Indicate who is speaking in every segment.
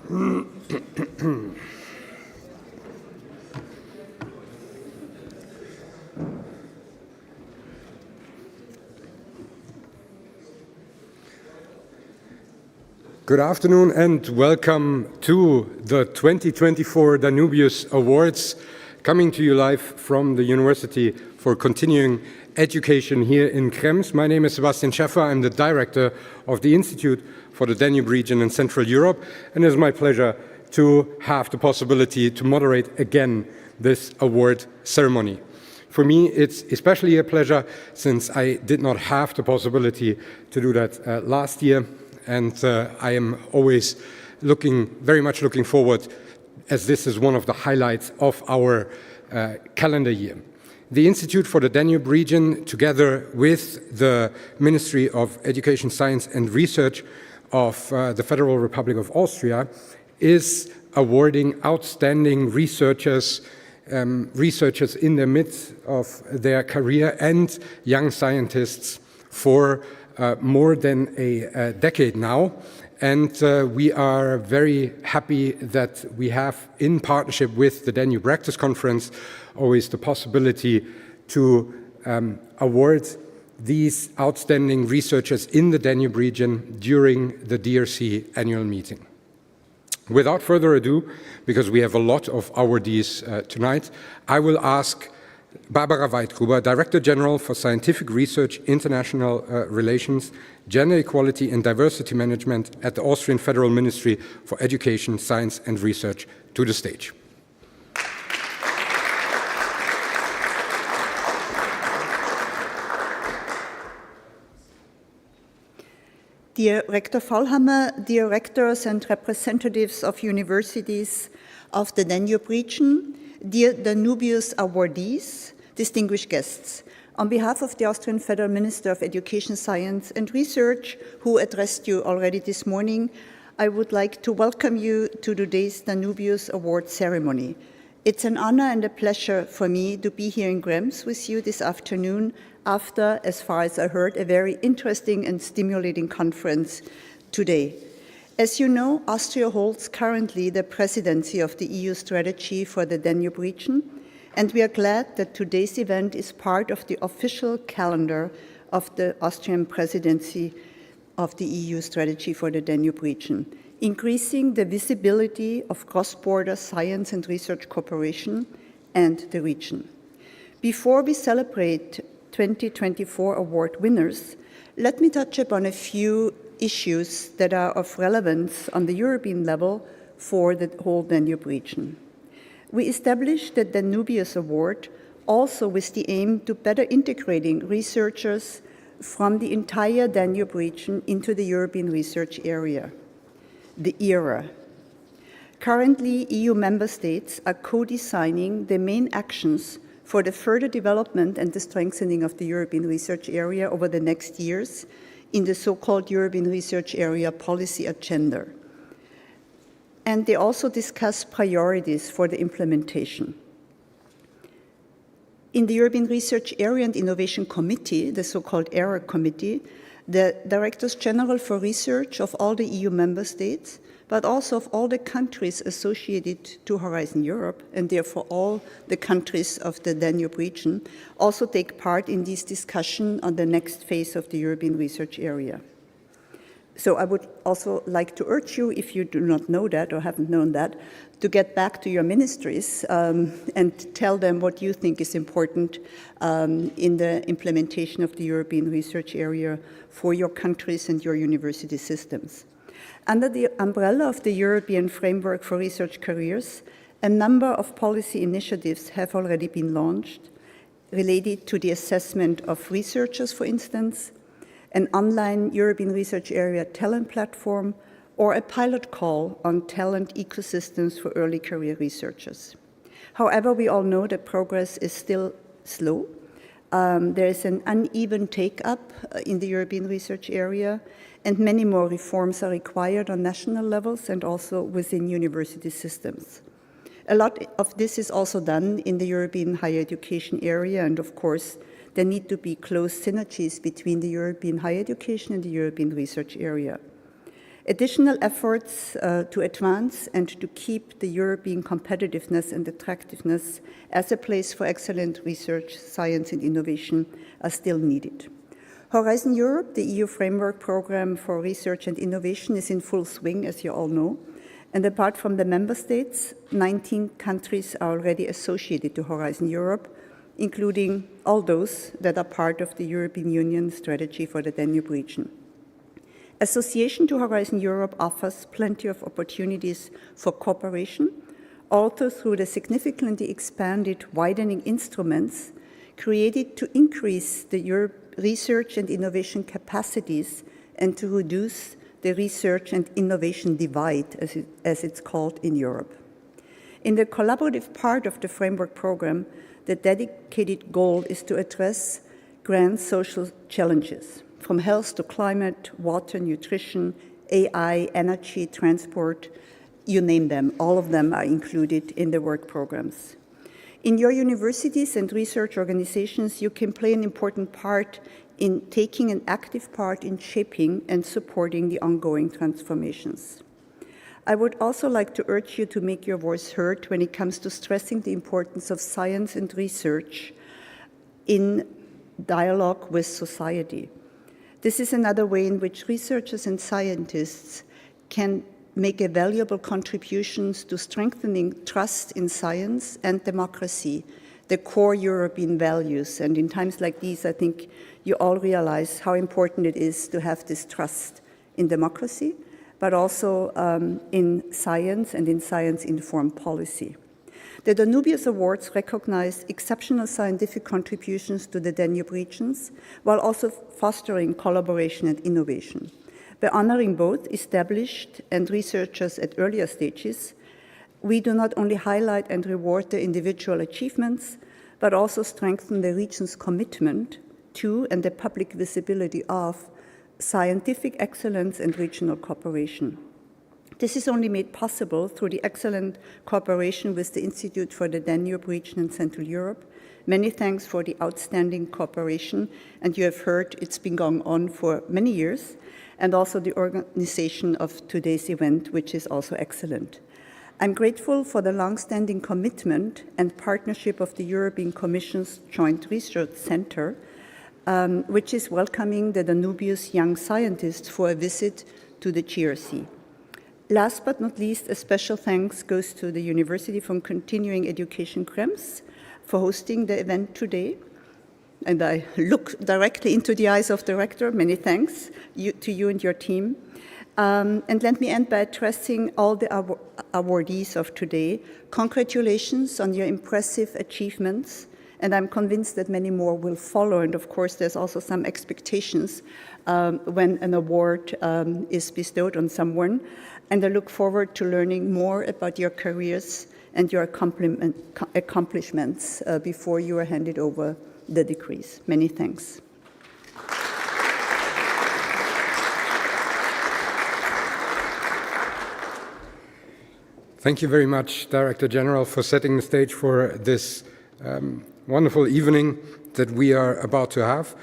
Speaker 1: Good afternoon and welcome to the 2024 Danubius Awards, coming to you live from the University for Continuing Education here in Krems. My name is Sebastian Schäffer. I'm the director of the Institute for the Danube Region in Central Europe, and it is my pleasure to have the possibility to moderate again this award ceremony. For me, it's especially a pleasure since I did not have the possibility to do that last year. And I am always very much looking forward, as this is one of the highlights of our calendar year. The Institute for the Danube Region, together with the Ministry of Education, Science and Research of the Federal Republic of Austria, is awarding outstanding researchers in the midst of their career and young scientists for more than a decade now, and we are very happy that we have, in partnership with the Danube Rectors Conference, always the possibility to award these outstanding researchers in the Danube region during the DRC annual meeting. Without further ado, because we have a lot of awardees tonight, I will ask Barbara Weidgruber, Director General for Scientific Research, International Relations, Gender Equality and Diversity Management at the Austrian Federal Ministry for Education, Science and Research, to the stage.
Speaker 2: Dear Rector Vollhammer, dear rectors and representatives of universities of the Danube region, dear Danubius awardees, distinguished guests, on behalf of the Austrian Federal Minister of Education, Science and Research, who addressed you already this morning, I would like to welcome you to today's Danubius Award ceremony. It's an honor and a pleasure for me to be here in Krems with you this afternoon after, as far as I heard, a very interesting and stimulating conference today. As you know, Austria holds currently the presidency of the EU strategy for the Danube region, and we are glad that today's event is part of the official calendar of the Austrian presidency of the EU strategy for the Danube region, increasing the visibility of cross-border science and research cooperation and the region. Before we celebrate 2024 award winners, let me touch upon a few issues that are of relevance on the European level for the whole Danube region. We established the Danubius Award also with the aim to better integrating researchers from the entire Danube region into the European research area, the ERA. Currently, EU member states are co-designing the main actions for the further development and the strengthening of the European research area over the next years in the so-called European Research Area Policy Agenda. And they also discuss priorities for the implementation. In the European Research Area and Innovation Committee, the so-called ERA Committee, the Directors General for Research of all the EU member states, but also of all the countries associated to Horizon Europe, and therefore all the countries of the Danube region, also take part in this discussion on the next phase of the European research area. So I would also like to urge you, if you do not know that or haven't known that, to get back to your ministries and tell them what you think is important in the implementation of the European research area for your countries and your university systems. Under the umbrella of the European Framework for Research Careers, a number of policy initiatives have already been launched related to the assessment of researchers, for instance, an online European research area talent platform, or a pilot call on talent ecosystems for early career researchers. However, we all know that progress is still slow. There is an uneven take-up in the European research area, and many more reforms are required on national levels and also within university systems. A lot of this is also done in the European higher education area, and of course, there need to be close synergies between the European higher education and the European research area. Additional efforts to advance and to keep the European competitiveness and attractiveness as a place for excellent research, science, and innovation are still needed. Horizon Europe, the EU framework program for research and innovation, is in full swing, as you all know. And apart from the member states, 19 countries are already associated to Horizon Europe, including all those that are part of the European Union strategy for the Danube region. Association to Horizon Europe offers plenty of opportunities for cooperation, also through the significantly expanded widening instruments created to increase the research and innovation capacities and to reduce the research and innovation divide, as it's called in Europe. In the collaborative part of the framework program, the dedicated goal is to address grand social challenges, from health to climate, water, nutrition, AI, energy, transport, you name them. All of them are included in the work programs. In your universities and research organizations, you can play an important part in taking an active part in shaping and supporting the ongoing transformations. I would also like to urge you to make your voice heard when it comes to stressing the importance of science and research in dialogue with society. This is another way in which researchers and scientists can make a valuable contributions to strengthening trust in science and democracy, the core European values. And in times like these, I think you all realize how important it is to have this trust in democracy, but also in science and in science-informed policy. The Danubius Awards recognize exceptional scientific contributions to the Danube regions, while also fostering collaboration and innovation. By honoring both established and researchers at earlier stages, we do not only highlight and reward their individual achievements, but also strengthen the region's commitment to and the public visibility of scientific excellence and regional cooperation. This is only made possible through the excellent cooperation with the Institute for the Danube Region in Central Europe. Many thanks for the outstanding cooperation, and you have heard it's been going on for many years, and also the organization of today's event, which is also excellent. I'm grateful for the long-standing commitment and partnership of the European Commission's Joint Research Center, which is welcoming the Danubius young scientists for a visit to the GRC. Last but not least, a special thanks goes to the University for Continuing Education Krems for hosting the event today. And I look directly into the eyes of the rector. Many thanks to you and your team. And let me end by addressing all the awardees of today. Congratulations on your impressive achievements. And I'm convinced that many more will follow. And of course, there's also some expectations when an award is bestowed on someone. And I look forward to learning more about your careers and your accomplishments before you are handed over the degrees. Many thanks.
Speaker 1: Thank you very much, Director General, for setting the stage for this wonderful evening that we are about to have.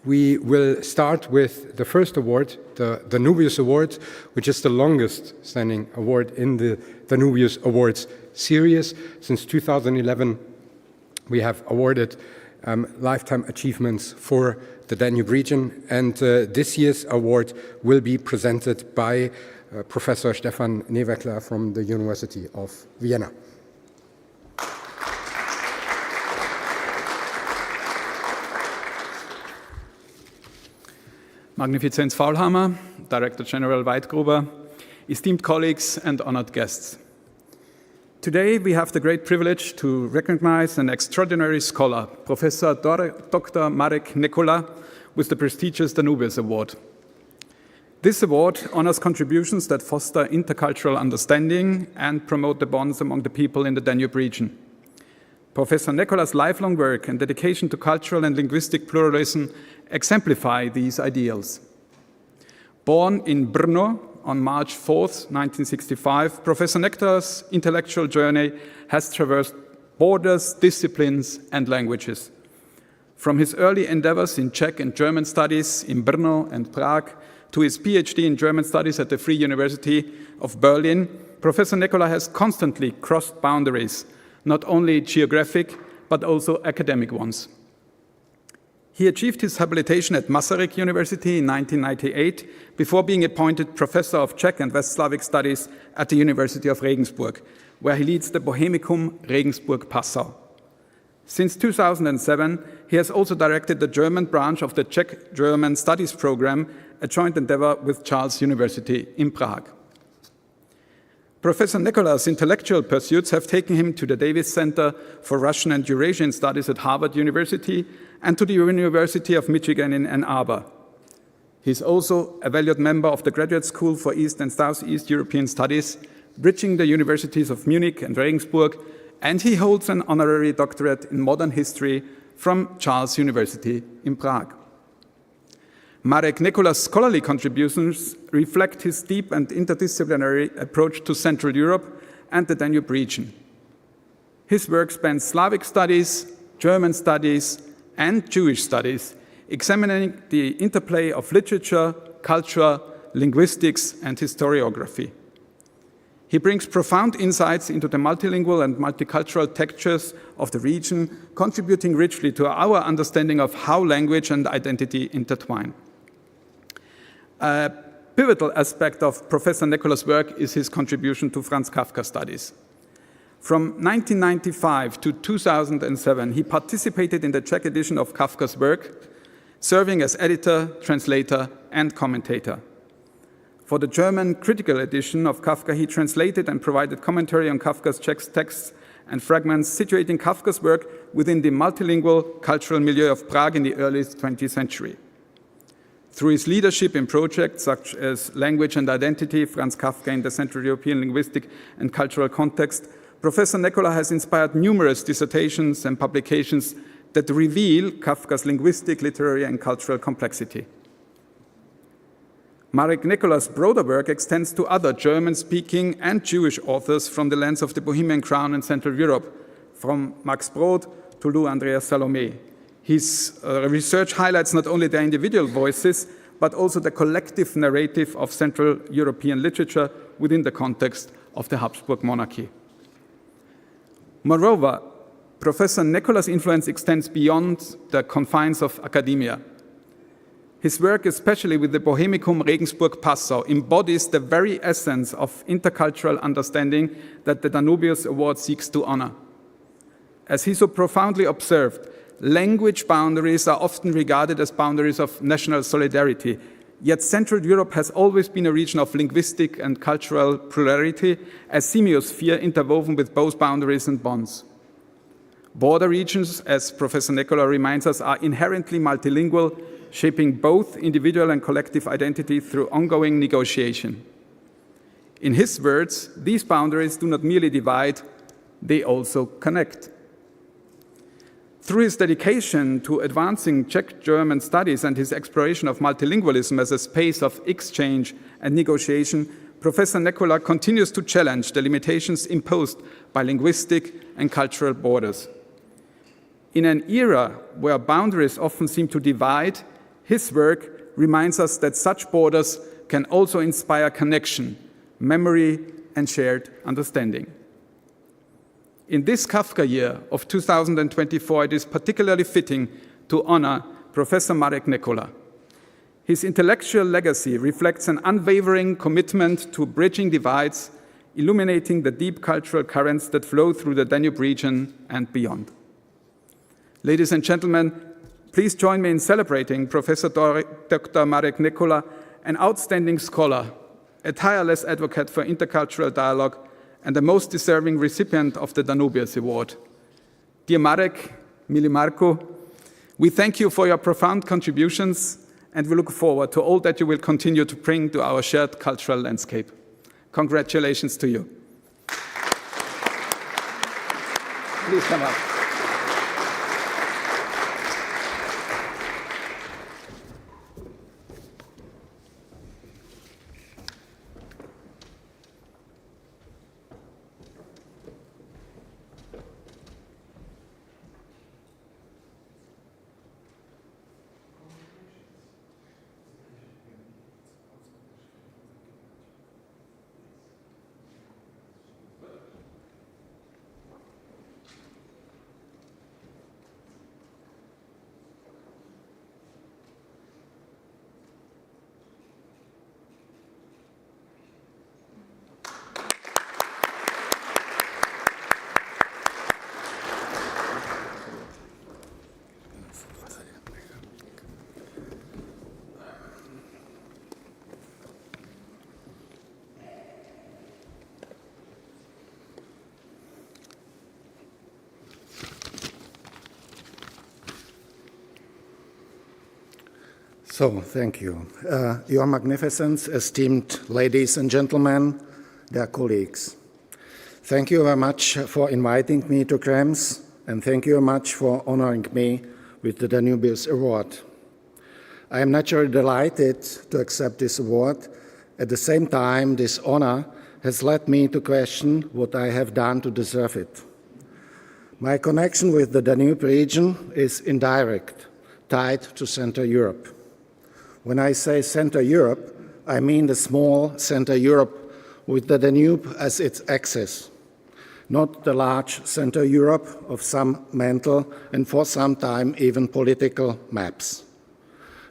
Speaker 1: We will start with the first award, the Danubius Award, which is the longest standing award in the Danubius Awards series. Since 2011, we have awarded lifetime achievements for the Danube region, and this year's award will be presented by Professor Stefan Neweckler from the University of Vienna.
Speaker 3: Magnificenz Faulhammer, Director General Weidgruber, esteemed colleagues and honored guests. Today we have the great privilege to recognize an extraordinary scholar, Professor Dr. Marek Nekola, with the prestigious Danubius Award. This award honors contributions that foster intercultural understanding and promote the bonds among the people in the Danube region. Professor Nekola's lifelong work and dedication to cultural and linguistic pluralism exemplify these ideals. Born in Brno on March 4th, 1965, Professor Nekola's intellectual journey has traversed borders, disciplines, and languages. From his early endeavors in Czech and German studies in Brno and Prague to his PhD in German Studies at the Free University of Berlin, Professor Nekola has constantly crossed boundaries, not only geographic, but also academic ones. He achieved his habilitation at Masaryk University in 1998 before being appointed Professor of Czech and West Slavic Studies at the University of Regensburg, where he leads the Bohemicum Regensburg-Passau. Since 2007, he has also directed the German branch of the Czech German Studies program, a joint endeavor with Charles University in Prague. Professor Nekola's intellectual pursuits have taken him to the Davis Center for Russian and Eurasian Studies at Harvard University and to the University of Michigan in Ann Arbor. He is also a valued member of the Graduate School for East and Southeast European Studies, bridging the universities of Munich and Regensburg, and he holds an honorary doctorate in modern history from Charles University in Prague. Marek Nekola's scholarly contributions reflect his deep and interdisciplinary approach to Central Europe and the Danube region. His work spans Slavic studies, German studies, and Jewish studies, examining the interplay of literature, culture, linguistics, and historiography. He brings profound insights into the multilingual and multicultural textures of the region, contributing richly to our understanding of how language and identity intertwine. A pivotal aspect of Professor Nekola's work is his contribution to Franz Kafka studies. From 1995 to 2007, he participated in the Czech edition of Kafka's work, serving as editor, translator, and commentator. For the German critical edition of Kafka, he translated and provided commentary on Kafka's Czech texts and fragments, situating Kafka's work within the multilingual cultural milieu of Prague in the early 20th century. Through his leadership in projects such as Language and Identity, Franz Kafka in the Central European Linguistic and Cultural Context, Professor Nekola has inspired numerous dissertations and publications that reveal Kafka's linguistic, literary, and cultural complexity. Marek Nekola's broader work extends to other German-speaking and Jewish authors from the lands of the Bohemian Crown and Central Europe, from Max Brod to Lou Andreas Salome. His research highlights not only their individual voices, but also the collective narrative of Central European literature within the context of the Habsburg monarchy. Moreover, Professor Nekola's influence extends beyond the confines of academia. His work, especially with the Bohemicum Regensburg-Passau, embodies the very essence of intercultural understanding that the Danubius Award seeks to honor. As he so profoundly observed, language boundaries are often regarded as boundaries of national solidarity, yet Central Europe has always been a region of linguistic and cultural plurality, a semiosphere interwoven with both boundaries and bonds. Border regions, as Professor Nekola reminds us, are inherently multilingual, shaping both individual and collective identity through ongoing negotiation. In his words, these boundaries do not merely divide, they also connect. Through his dedication to advancing Czech-German studies and his exploration of multilingualism as a space of exchange and negotiation, Professor Nekola continues to challenge the limitations imposed by linguistic and cultural borders. In an era where boundaries often seem to divide, his work reminds us that such borders can also inspire connection, memory, and shared understanding. In this Kafka year of 2024, it is particularly fitting to honor Professor Marek Nekola. His intellectual legacy reflects an unwavering commitment to bridging divides, illuminating the deep cultural currents that flow through the Danube region and beyond. Ladies and gentlemen, please join me in celebrating Professor Dr. Marek Nekola, an outstanding scholar, a tireless advocate for intercultural dialogue, and the most deserving recipient of the Danubius Award. Dear Marek, Mili Marko, we thank you for your profound contributions, and we look forward to all that you will continue to bring to our shared cultural landscape. Congratulations to you. Please come up.
Speaker 4: So, thank you. Your Magnificence, esteemed ladies and gentlemen, dear colleagues. Thank you very much for inviting me to Krems, and thank you very much for honoring me with the Danubius Award. I am naturally delighted to accept this award. At the same time, this honor has led me to question what I have done to deserve it. My connection with the Danube region is indirect, tied to Central Europe. When I say Central Europe, I mean the small Central Europe with the Danube as its axis, not the large Central Europe of some mental and for some time even political maps.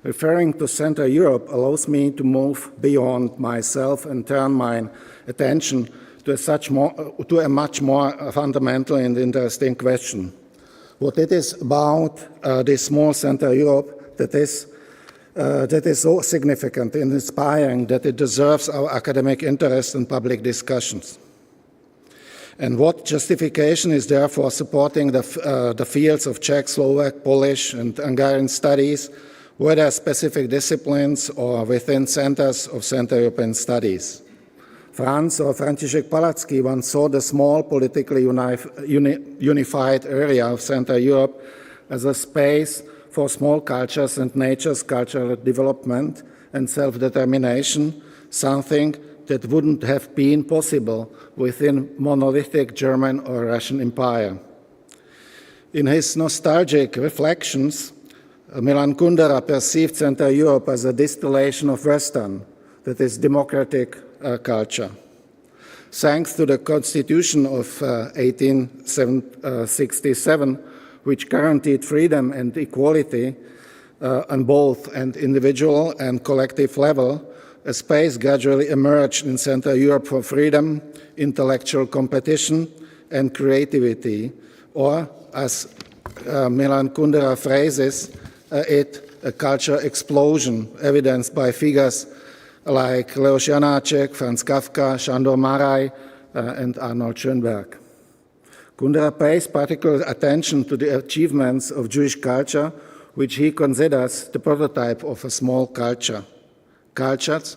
Speaker 4: Referring to Central Europe allows me to move beyond myself and turn my attention to a much more fundamental and interesting question. What it is about this small Central Europe that is so significant and inspiring that it deserves our academic interest and public discussions. And what justification is there for supporting the fields of Czech, Slovak, Polish, and Hungarian studies, whether specific disciplines or within centers of Central European studies? Franz or František Palacký once saw the small, politically unified area of Central Europe as a space for small cultures and nature's cultural development and self-determination, something that wouldn't have been possible within monolithic German or Russian empire. In his nostalgic reflections, Milan Kundera perceived Central Europe as a distillation of Western, that is, democratic culture. Thanks to the Constitution of 1867, which guaranteed freedom and equality on both an individual and collective level, a space gradually emerged in Central Europe for freedom, intellectual competition, and creativity, or, as Milan Kundera phrases it, a culture explosion, evidenced by figures like Leoš Janáček, Franz Kafka, Sándor Márai, and Arnold Schönberg. Kundera pays particular attention to the achievements of Jewish culture, which he considers the prototype of a small culture. Cultures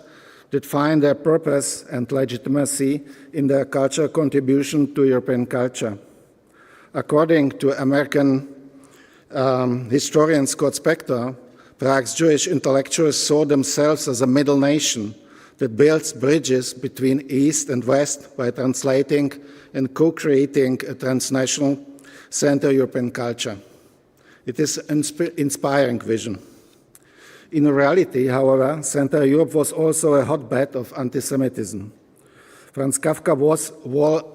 Speaker 4: that find their purpose and legitimacy in their cultural contribution to European culture. According to American historian Scott Spector, Prague's Jewish intellectuals saw themselves as a middle nation that builds bridges between East and West by translating and co-creating a transnational Central European culture. It is an inspiring vision. In reality, however, Central Europe was also a hotbed of anti-Semitism. Franz Kafka was well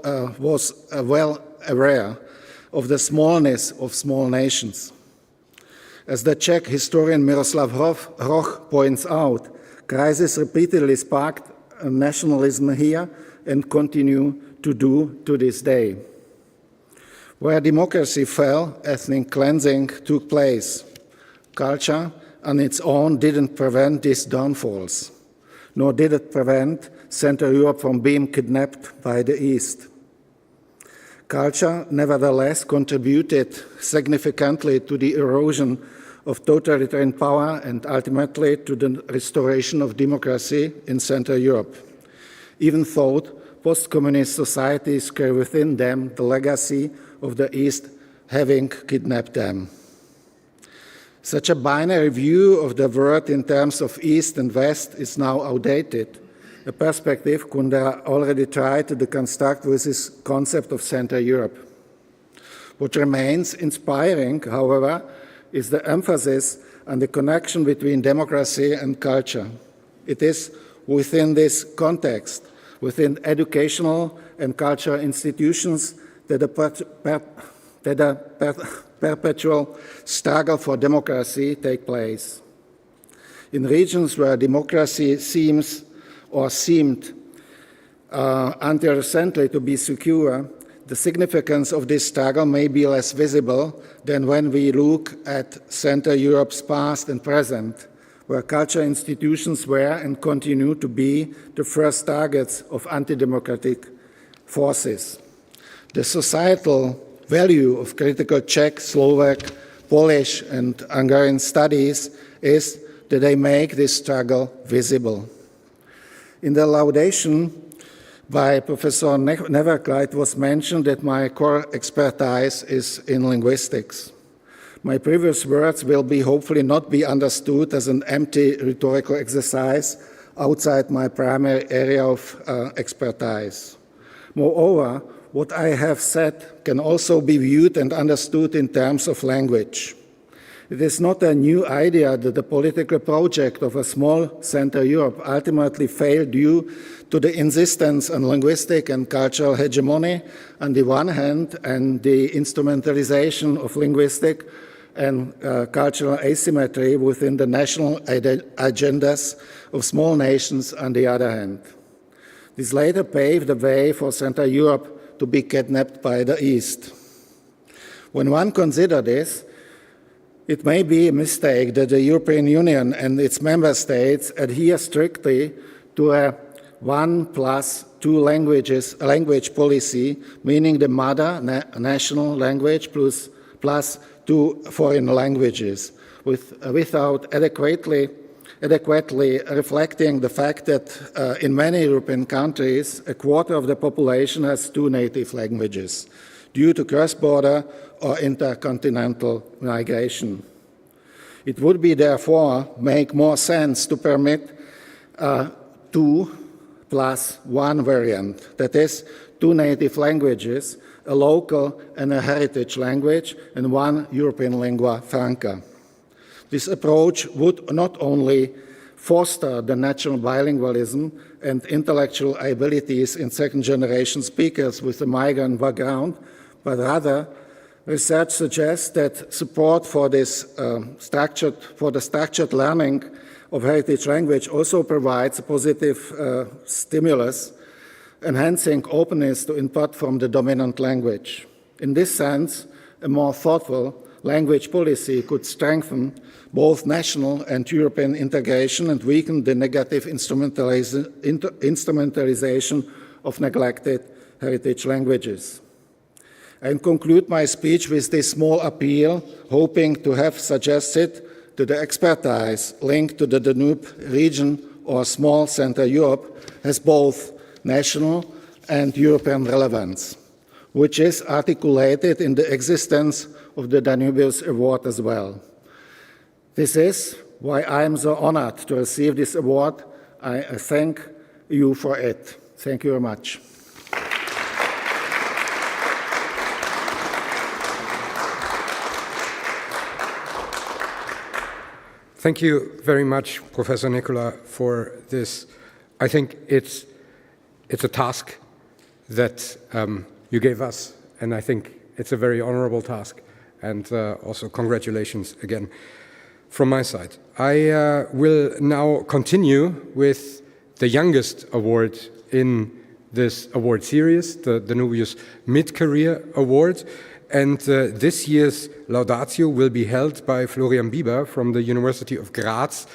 Speaker 4: aware of the smallness of small nations. As the Czech historian Miroslav Hroch points out, crises repeatedly sparked nationalism here and continue to do to this day. Where democracy fell, ethnic cleansing took place. Culture on its own didn't prevent these downfalls, nor did it prevent Central Europe from being kidnapped by the East. Culture, nevertheless, contributed significantly to the erosion of totalitarian power and ultimately to the restoration of democracy in Central Europe, even though post-communist societies carry within them the legacy of the East having kidnapped them. Such a binary view of the world in terms of East and West is now outdated, a perspective Kundera already tried to deconstruct with his concept of Central Europe. What remains inspiring, however, is the emphasis on the connection between democracy and culture. It is within this context, within educational and cultural institutions, that a perpetual struggle for democracy takes place. In regions where democracy seemed until recently to be secure, the significance of this struggle may be less visible than when we look at Central Europe's past and present, where cultural institutions were and continue to be the first targets of anti-democratic forces. The societal value of critical Czech, Slovak, Polish, and Hungarian studies is that they make this struggle visible. In the laudation by Professor Neverclyde, it was mentioned that my core expertise is in linguistics. My previous words will hopefully not be understood as an empty rhetorical exercise outside my primary area of expertise. Moreover, what I have said can also be viewed and understood in terms of language. It is not a new idea that the political project of a small Central Europe ultimately failed due to the insistence on linguistic and cultural hegemony on the one hand and the instrumentalization of linguistic and cultural asymmetry within the national agendas of small nations on the other hand. This later paved the way for Central Europe to be kidnapped by the East. When one considers this, it may be a mistake that the European Union and its member states adhere strictly to a 1+2 language policy, meaning the mother national language plus 2 foreign languages, without adequately reflecting the fact that in many European countries, a quarter of the population has 2 native languages due to cross-border or intercontinental migration. It would be therefore make more sense to permit 2+1 variant, that is, 2 native languages, a local and a heritage language, and 1 European lingua franca. This approach would not only foster the natural bilingualism and intellectual abilities in second-generation speakers with a migrant background, but rather, research suggests that support for the structured learning of heritage language also provides a positive stimulus, enhancing openness to input from the dominant language. In this sense, a more thoughtful language policy could strengthen both national and European integration and weaken the negative instrumentalization of neglected heritage languages. I conclude my speech with this small appeal, hoping to have suggested that the expertise linked to the Danube region or small Central Europe has both national and European relevance, which is articulated in the existence of the Danubius Award as well. This is why I am so honored to receive this award. I thank you for it. Thank you very much.
Speaker 1: Thank you very much, Professor Nicola, for this. I think it's a task that you gave us, and I think it's a very honorable task. And also congratulations again from my side. I will now continue with the youngest award in this award series, the Danubius Mid-Career Award. And this year's laudatio will be held by Florian Bieber from the University of Graz,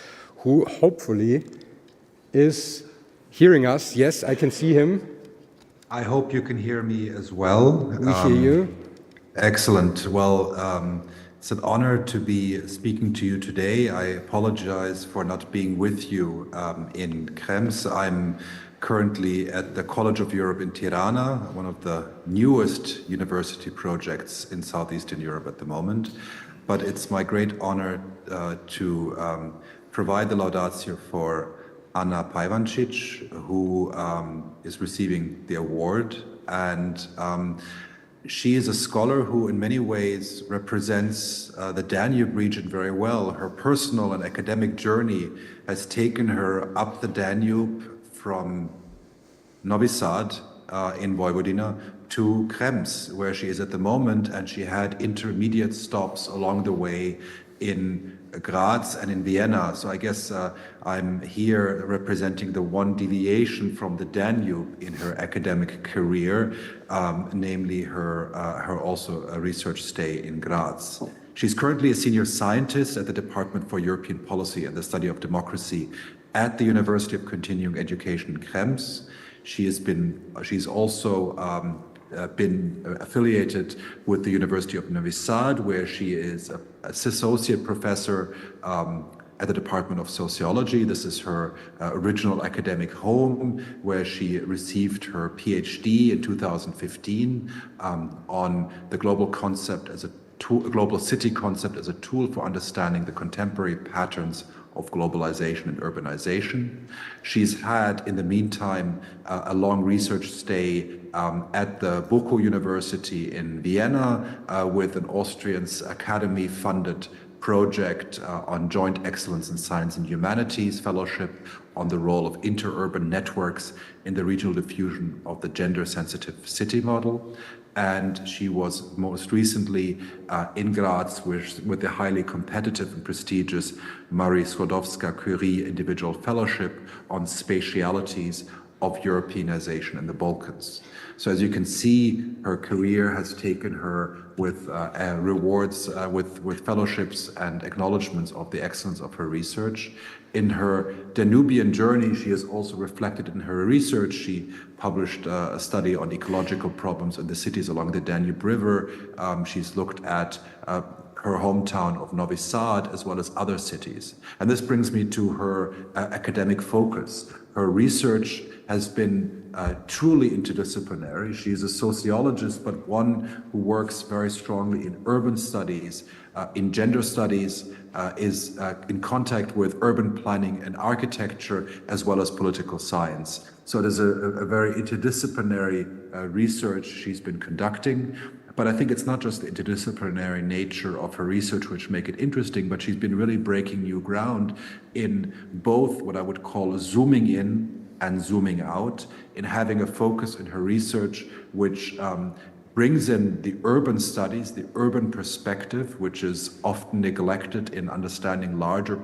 Speaker 1: who hopefully is hearing us. Yes, I can see him.
Speaker 5: I hope you can hear me as well.
Speaker 1: We hear you.
Speaker 5: Excellent. Well, it's an honor to be speaking to you today. I apologize for not being with you in Krems. I'm currently at the College of Europe in Tirana, one of the newest university projects in Southeastern Europe at the moment. But it's my great honor to provide the laudatio for Anna Pajvancic, who is receiving the award. And she is a scholar who in many ways represents the Danube region very well. Her personal and academic journey has taken her up the Danube from Novi Sad in Vojvodina to Krems, where she is at the moment, and she had intermediate stops along the way in Graz and in Vienna. So I guess I'm here representing the one deviation from the Danube in her academic career, namely her also a research stay in Graz. She's currently a senior scientist at the Department for European Policy and the Study of Democracy at the University of Continuing Education in Krems. She's also been affiliated with the University of Novi Sad, where she is an associate professor at the Department of Sociology. This is her original academic home, where she received her PhD in 2015 on the global concept as a tool, global city concept as a tool for understanding the contemporary patterns of globalization and urbanization. She's had, in the meantime, a long research stay at the Boco University in Vienna with an Austrian Academy-funded project on joint excellence in science and humanities fellowship on the role of interurban networks in the regional diffusion of the gender-sensitive city model. And she was most recently in Graz with the highly competitive and prestigious Marie Skłodowska-Curie Individual Fellowship on Spatialities of Europeanization in the Balkans. So as you can see, her career has taken her with rewards, with fellowships and acknowledgements of the excellence of her research. In her Danubian journey, she has also reflected in her research. She published a study on ecological problems in the cities along the Danube River. She's looked at her hometown of Novi Sad, as well as other cities. And this brings me to her academic focus. Her research has been truly interdisciplinary. She's a sociologist, but one who works very strongly in urban studies, in gender studies, is in contact with urban planning and architecture, as well as political science. So it is a very interdisciplinary research she's been conducting. But I think it's not just the interdisciplinary nature of her research which make it interesting, but she's been really breaking new ground in both what I would call zooming in and zooming out, in having a focus in her research which brings in the urban studies, the urban perspective, which is often neglected in understanding larger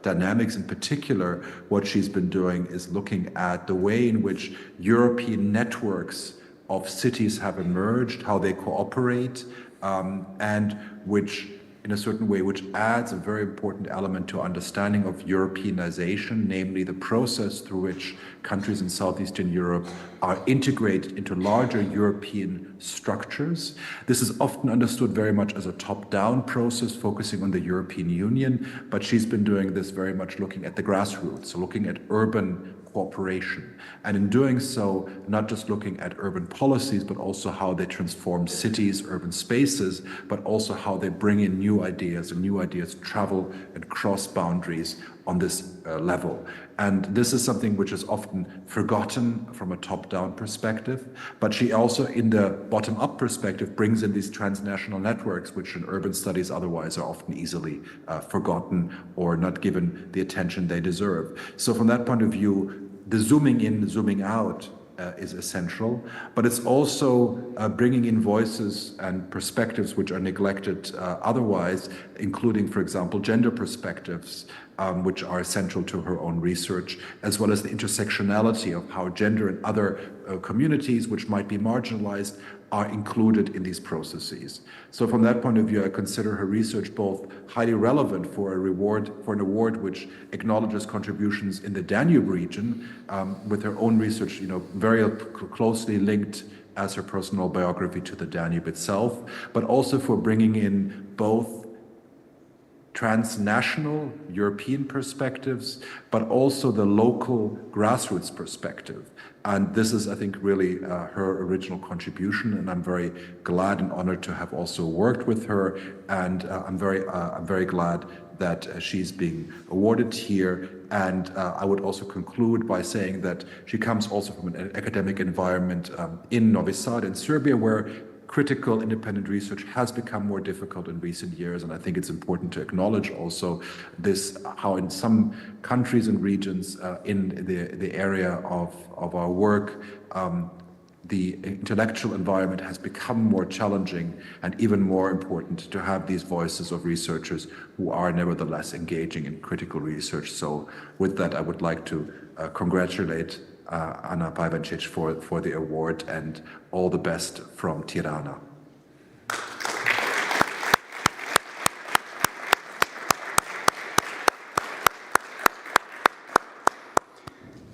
Speaker 5: dynamics. In particular, what she's been doing is looking at the way in which European networks of cities have emerged, how they cooperate, and which, in a certain way, which adds a very important element to understanding of Europeanization, namely the process through which countries in Southeastern Europe are integrated into larger European structures. This is often understood very much as a top-down process focusing on the European Union, but she's been doing this very much looking at the grassroots, so looking at urban cooperation. And in doing so, not just looking at urban policies, but also how they transform cities, urban spaces, but also how they bring in new ideas, and new ideas travel and cross boundaries on this level. And this is something which is often forgotten from a top-down perspective, but she also, in the bottom-up perspective, brings in these transnational networks, which in urban studies otherwise are often easily forgotten or not given the attention they deserve. So from that point of view, the zooming in, zooming out is essential, but it's also bringing in voices and perspectives which are neglected otherwise, including, for example, gender perspectives, which are essential to her own research, as well as the intersectionality of how gender and other communities which might be marginalized are included in these processes. So from that point of view, I consider her research both highly relevant for an award which acknowledges contributions in the Danube region, with her own research, very closely linked as her personal biography to the Danube itself, but also for bringing in both transnational European perspectives, but also the local grassroots perspective. And this is, I think, really her original contribution, and I'm very glad and honored to have also worked with her, and I'm very glad that she's being awarded here. And I would also conclude by saying that she comes also from an academic environment in Novi Sad in Serbia, where critical independent research has become more difficult in recent years, and I think it's important to acknowledge also this, how in some countries and regions in the area of our work, the intellectual environment has become more challenging, and even more important to have these voices of researchers who are nevertheless engaging in critical research. So with that, I would like to congratulate Ana Pajvančić for the award, and all the best from Tirana.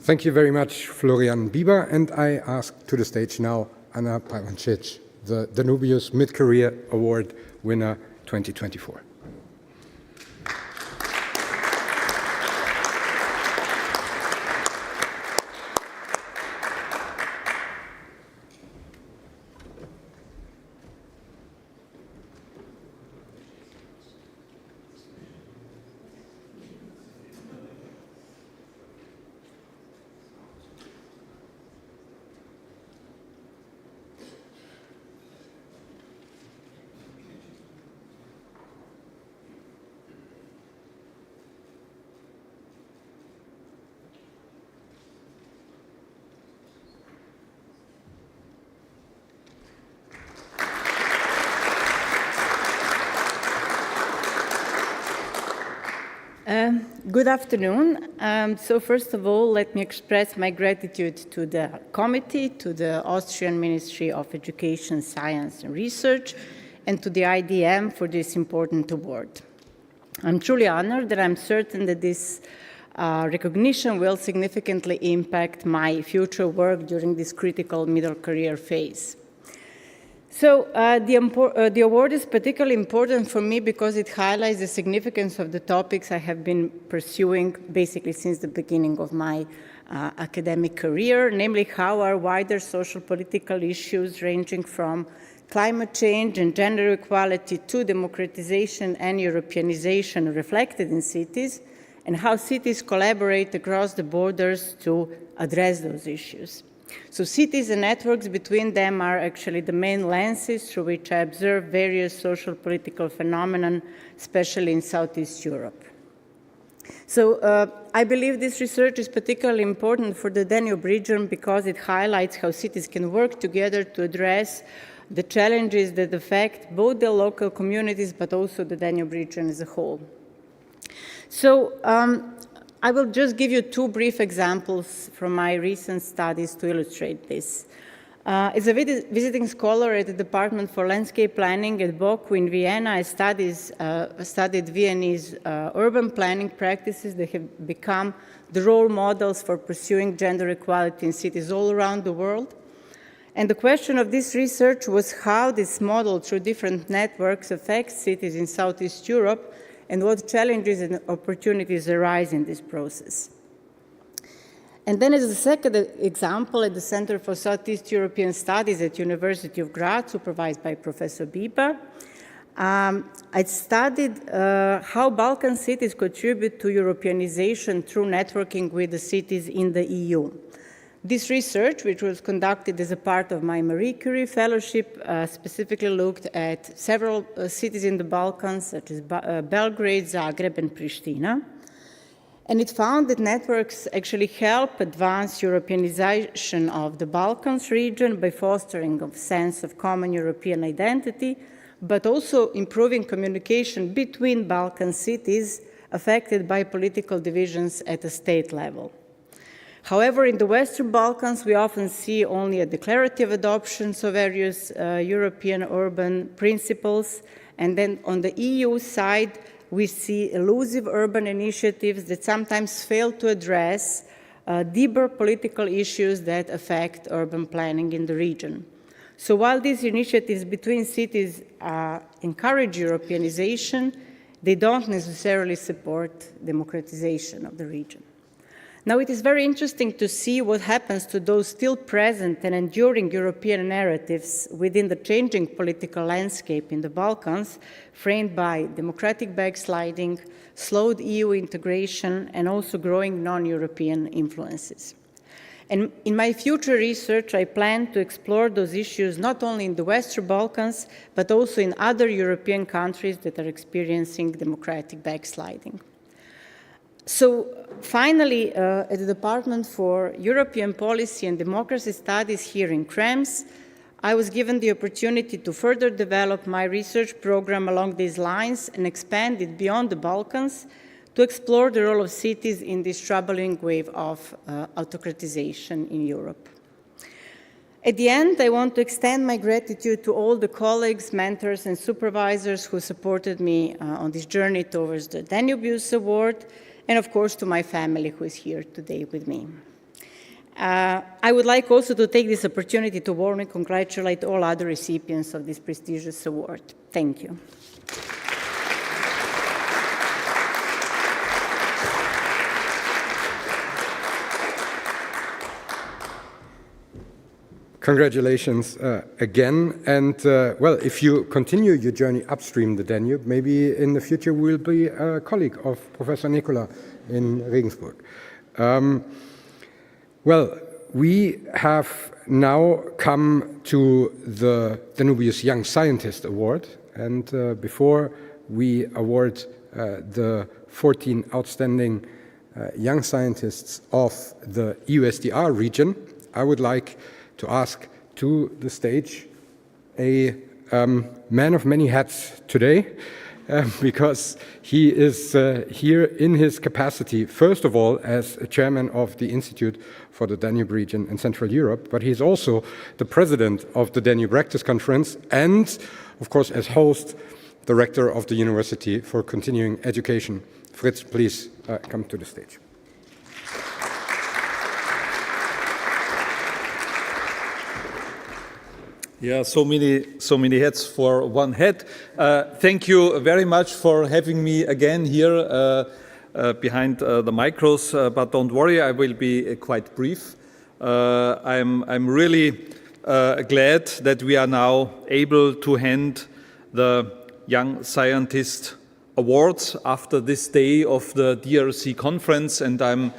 Speaker 1: Thank you very much, Florian Bieber, and I ask to the stage now Ana Pajvančić, the Danubius Mid-Career Award winner 2024.
Speaker 6: Good afternoon. So first of all, let me express my gratitude to the committee, to the Austrian Ministry of Education, Science and Research, and to the IDM for this important award. I'm truly honored that I'm certain that this recognition will significantly impact my future work during this critical middle career phase. So the award is particularly important for me because it highlights the significance of the topics I have been pursuing basically since the beginning of my academic career, namely how are wider social political issues ranging from climate change and gender equality to democratization and Europeanization reflected in cities, and how cities collaborate across the borders to address those issues. So cities and networks between them are actually the main lenses through which I observe various social political phenomena, especially in Southeast Europe. So I believe this research is particularly important for the Danube region because it highlights how cities can work together to address the challenges that affect both the local communities but also the Danube region as a whole. So I will just give you two brief examples from my recent studies to illustrate this. As a visiting scholar at the Department for Landscape Planning at BOKU in Vienna, I studied Viennese urban planning practices that have become the role models for pursuing gender equality in cities all around the world. And the question of this research was how this model through different networks affects cities in Southeast Europe and what challenges and opportunities arise in this process. And then as a second example, at the Center for Southeast European Studies at University of Graz, supervised by Professor Bieber, I studied how Balkan cities contribute to Europeanization through networking with the cities in the EU. This research, which was conducted as a part of my Marie Curie fellowship, specifically looked at several cities in the Balkans, such as Belgrade, Zagreb, and Pristina. And it found that networks actually help advance Europeanization of the Balkans region by fostering a sense of common European identity, but also improving communication between Balkan cities affected by political divisions at a state level. However, in the Western Balkans, we often see only a declarative adoption of various European urban principles. And then on the EU side, we see elusive urban initiatives that sometimes fail to address deeper political issues that affect urban planning in the region. So while these initiatives between cities encourage Europeanization, they don't necessarily support democratization of the region. Now, it is very interesting to see what happens to those still present and enduring European narratives within the changing political landscape in the Balkans, framed by democratic backsliding, slowed EU integration, and also growing non-European influences. And in my future research, I plan to explore those issues not only in the Western Balkans, but also in other European countries that are experiencing democratic backsliding. So finally, at the Department for European Policy and Democracy Studies here in Krems, I was given the opportunity to further develop my research program along these lines and expand it beyond the Balkans to explore the role of cities in this troubling wave of autocratization in Europe. At the end, I want to extend my gratitude to all the colleagues, mentors, and supervisors who supported me on this journey towards the Danubius Award, and of course to my family who is here today with me. I would like also to take this opportunity to warmly congratulate all other recipients of this prestigious award. Thank you.
Speaker 1: Congratulations again. And well, if you continue your journey upstream the Danube, maybe in the future we'll be a colleague of Professor Nicola in Regensburg. Well, we have now come to the Danubius Young Scientist Award. And before we award the 14 outstanding young scientists of the EUSDR region, I would like to ask to the stage a man of many hats today, because he is here in his capacity, first of all, as chairman of the Institute for the Danube Region in Central Europe, but he's also the president of the Danube Rectors Conference and, of course, as host, the rector of the University for Continuing Education. Fritz, please come to the stage.
Speaker 7: Yeah, so many hats for one head. Thank you very much for having me again here behind the micros, but don't worry, I will be quite brief. I'm really glad that we are now able to hand the Young Scientist Awards after this day of the DRC conference, and I'm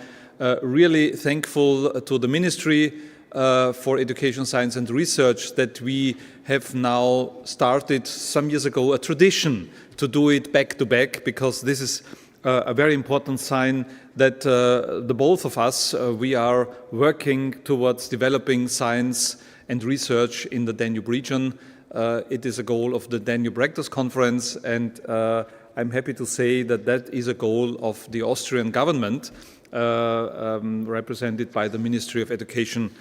Speaker 7: really thankful to the Ministry for Education, Science and Research that we have now started some years ago a tradition to do it back to back, because this is a very important sign that the both of us, we are working towards developing science and research in the Danube region. It is a goal of the Danube Rectors Conference, and I'm happy to say that that is a goal of the Austrian government, represented by the Ministry of Education,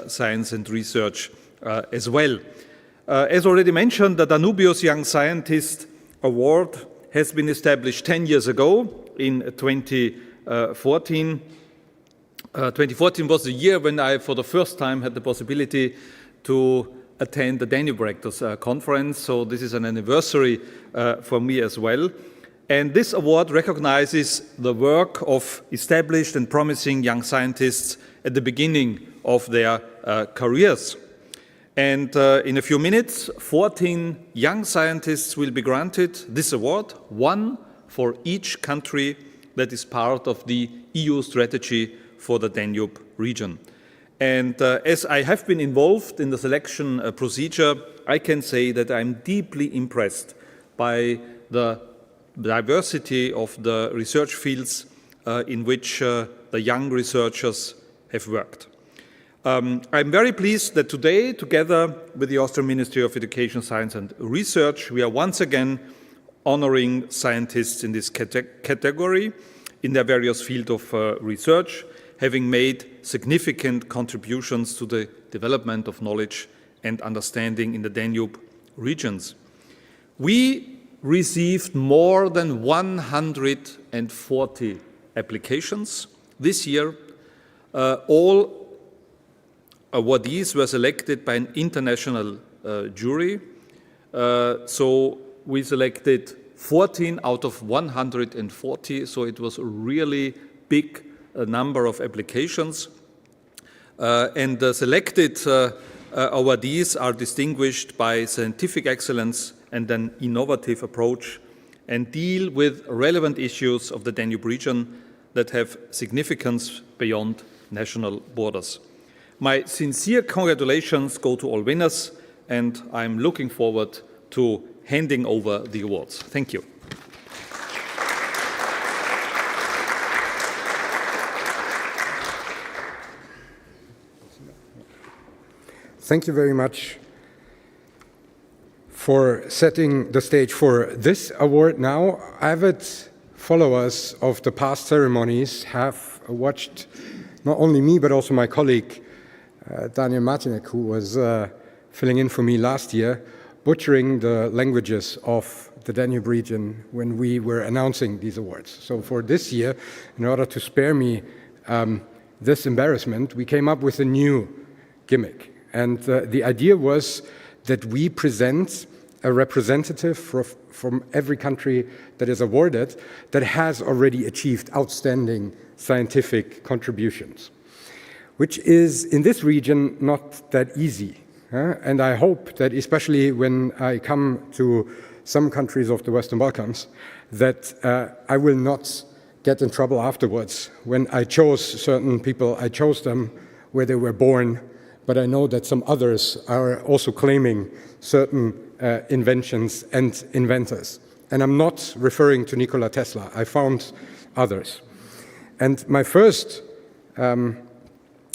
Speaker 7: Science and Research as well. As already mentioned, the Danubius Young Scientist Award has been established 10 years ago in 2014. 2014 was the year when I, for the first time, had the possibility to attend the Danube Rectors Conference, so this is an anniversary for me as well. And this award recognizes the work of established and promising young scientists at the beginning of their careers. And in a few minutes, 14 young scientists will be granted this award, one for each country that is part of the EU strategy for the Danube region. And as I have been involved in the selection procedure, I can say that I'm deeply impressed by the diversity of the research fields in which the young researchers have worked. I'm very pleased that today, together with the Austrian Ministry of Education, Science and Research, we are once again honoring scientists in this category in their various fields of research, having made significant contributions to the development of knowledge and understanding in the Danube regions. We received more than 140 applications this year. All awardees were selected by an international jury. So we selected 14 out of 140, so it was a really big number of applications. And the selected awardees are distinguished by scientific excellence and an innovative approach, and deal with relevant issues of the Danube region that have significance beyond national borders. My sincere congratulations go to all winners, and I'm looking forward to handing over the awards. Thank you.
Speaker 1: Thank you very much for setting the stage for this award now. Avid followers of the past ceremonies have watched not only me, but also my colleague, Daniel Martinek, who was filling in for me last year, butchering the languages of the Danube region when we were announcing these awards. So for this year, in order to spare me this embarrassment, we came up with a new gimmick. And the idea was that we present a representative from every country that is awarded that has already achieved outstanding scientific contributions, which is in this region not that easy. And I hope that especially when I come to some countries of the Western Balkans, that I will not get in trouble afterwards. When I chose certain people, I chose them where they were born, but I know that some others are also claiming certain inventions and inventors. And I'm not referring to Nikola Tesla. I found others. And my first,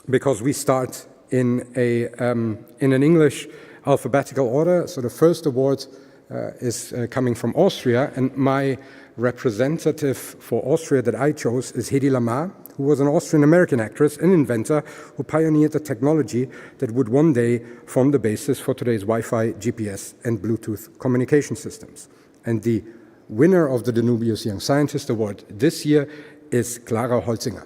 Speaker 1: because we start in an English alphabetical order, so the first award is coming from Austria, and my representative for Austria that I chose is Hedi Lamar, who was an Austrian-American actress and inventor who pioneered the technology that would one day form the basis for today's Wi-Fi, GPS, and Bluetooth communication systems. And the winner of the Danubius Young Scientist Award this year is Clara Holzinger.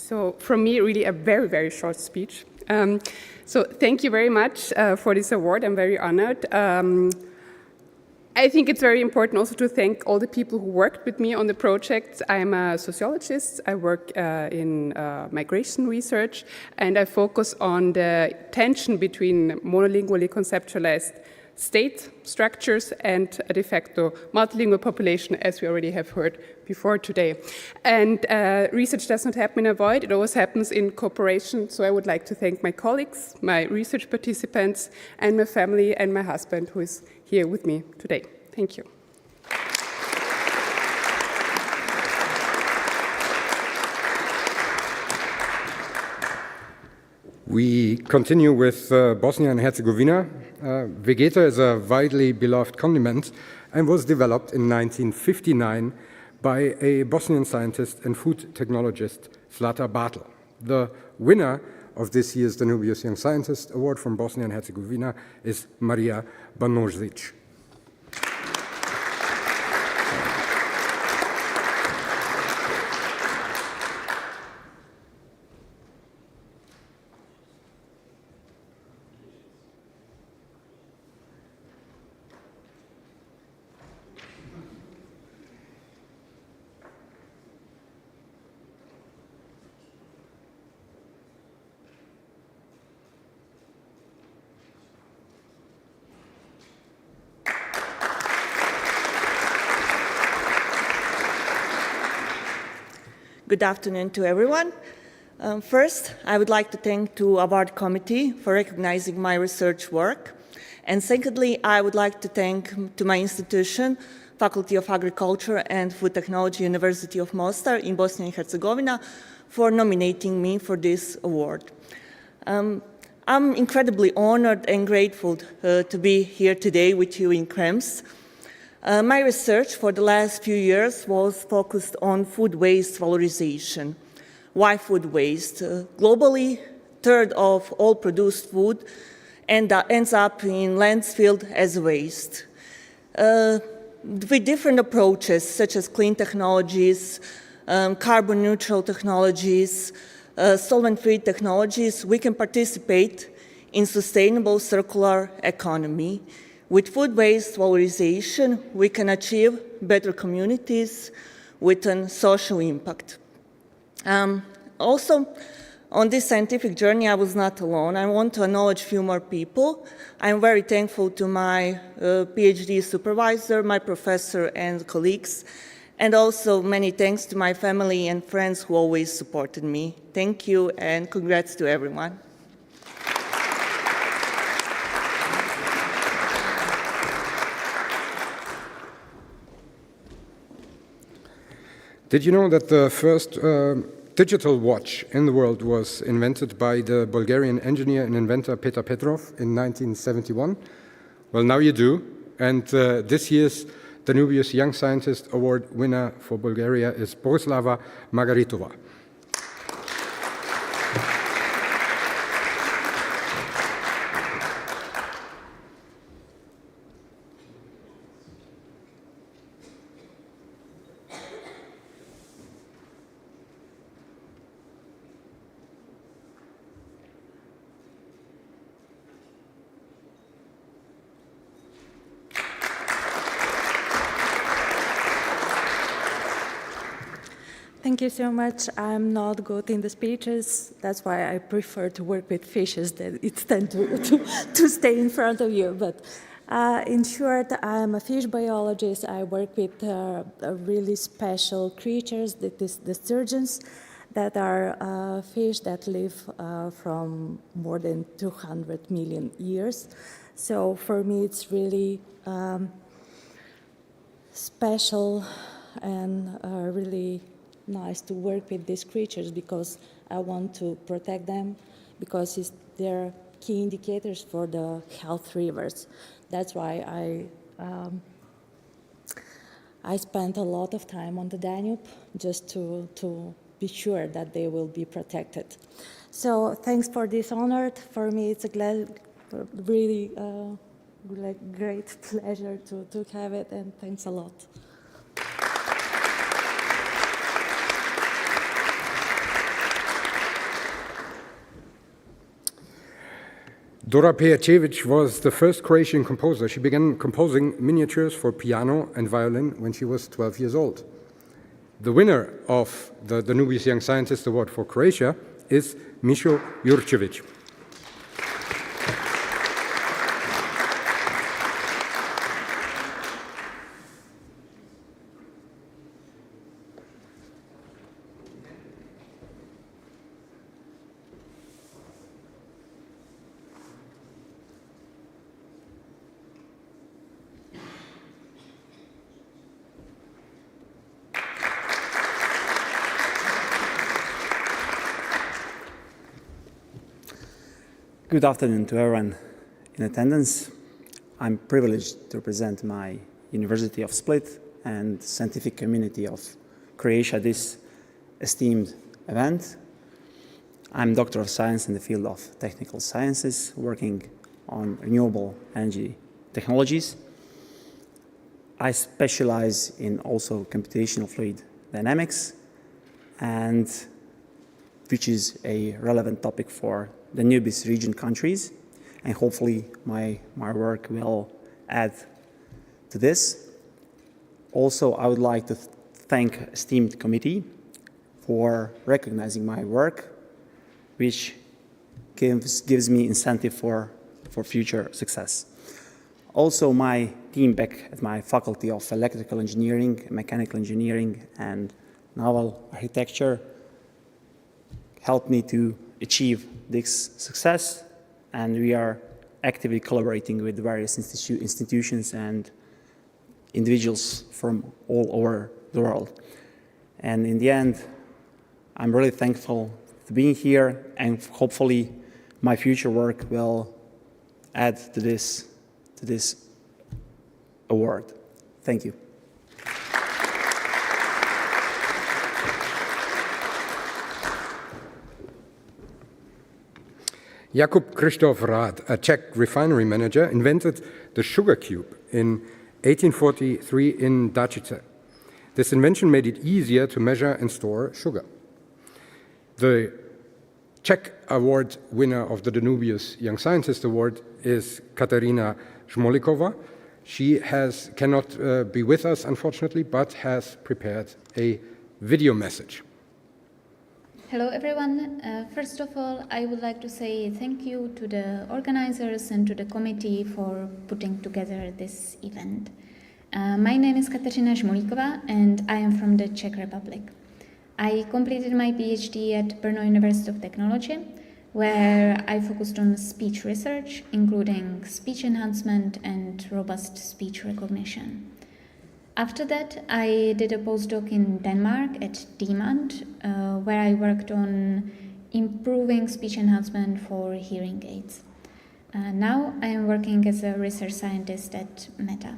Speaker 8: So from me, really a very, very short speech. So thank you very much for this award. I'm very honored. I think it's very important also to thank all the people who worked with me on the project. I'm a sociologist. I work in migration research, and I focus on the tension between monolingually conceptualized state structures and a de facto multilingual population, as we already have heard before today. And research does not happen in a void, it always happens in cooperation. So I would like to thank my colleagues, my research participants, and my family and my husband who is here with me today. Thank you.
Speaker 1: We continue with Bosnia and Herzegovina. Vegeta is a widely beloved condiment and was developed in 1959 by a Bosnian scientist and food technologist, Zlata Bartel. The winner of this year's Danubius Young Scientist Award from Bosnia and Herzegovina is Maria Banožić.
Speaker 9: Good afternoon to everyone. First, I would like to thank the award committee for recognizing my research work. And secondly, I would like to thank to my institution, Faculty of Agriculture and Food Technology, University of Mostar in Bosnia and Herzegovina, for nominating me for this award. I'm incredibly honored and grateful to be here today with you in Krems. My research for the last few years was focused on food waste valorization. Why food waste? Globally, a third of all produced food ends up in landfill as waste. With different approaches, such as clean technologies, carbon neutral technologies, solvent-free technologies, we can participate in sustainable circular economy. With food waste valorization, we can achieve better communities with a social impact. Also, on this scientific journey, I was not alone. I want to acknowledge a few more people. I'm very thankful to my PhD supervisor, my professor and colleagues, and also many thanks to my family and friends who always supported me. Thank you and congrats to everyone.
Speaker 1: Did you know that the first digital watch in the world was invented by the Bulgarian engineer and inventor Petar Petrov in 1971? Well, now you do. And this year's Danubius Young Scientist Award winner for Bulgaria is Borislava Margaritova.
Speaker 10: Thank you so much. I'm not good in the speeches. That's why I prefer to work with fishes that it's tend to stay in front of you. But in short, I'm a fish biologist. I work with really special creatures, the sturgeons, that are fish that live from more than 200 million years. So for me, it's really special and really nice to work with these creatures because I want to protect them because they're key indicators for the health rivers. That's why I spent a lot of time on the Danube just to be sure that they will be protected. So thanks for this honor. For me, it's a really great pleasure to have it, and thanks a lot.
Speaker 1: Dora Pejacevic was the first Croatian composer. She began composing miniatures for piano and violin when she was 12 years old. The winner of the Danubius Young Scientist Award for Croatia is Mišo Jurčević.
Speaker 11: Good afternoon to everyone in attendance. I'm privileged to represent my University of Split and scientific community of Croatia this esteemed event. I'm Doctor of Science in the field of technical sciences, working on renewable energy technologies. I specialize in also computational fluid dynamics, and which is a relevant topic for the Danube region countries, and hopefully my work will add to this. Also, I would like to thank esteemed committee for recognizing my work, which gives me incentive for future success. Also, my team back at my Faculty of Electrical Engineering, Mechanical Engineering, and Naval Architecture helped me to achieve this success, and we are actively collaborating with various institutions and individuals from all over the world. And in the end, I'm really thankful to being here, and hopefully my future work will add to this award. Thank you.
Speaker 1: Jakub Krzysztof Rad, a Czech refinery manager, invented the sugar cube in 1843 in Dačice. This invention made it easier to measure and store sugar. The Czech award winner of the Danubius Young Scientist Award is Kateřina Šmolíková. She cannot be with us, unfortunately, but has prepared a video message.
Speaker 12: Hello everyone. First of all, I would like to say thank you to the organizers and to the committee for putting together this event. My name is Kateřina Šmolíková and I am from the Czech Republic. I completed my PhD at Brno University of Technology, where I focused on speech research, including speech enhancement and robust speech recognition. After that, I did a postdoc in Denmark at Demand, where I worked on improving speech enhancement for hearing aids. Now I am working as a research scientist at Meta.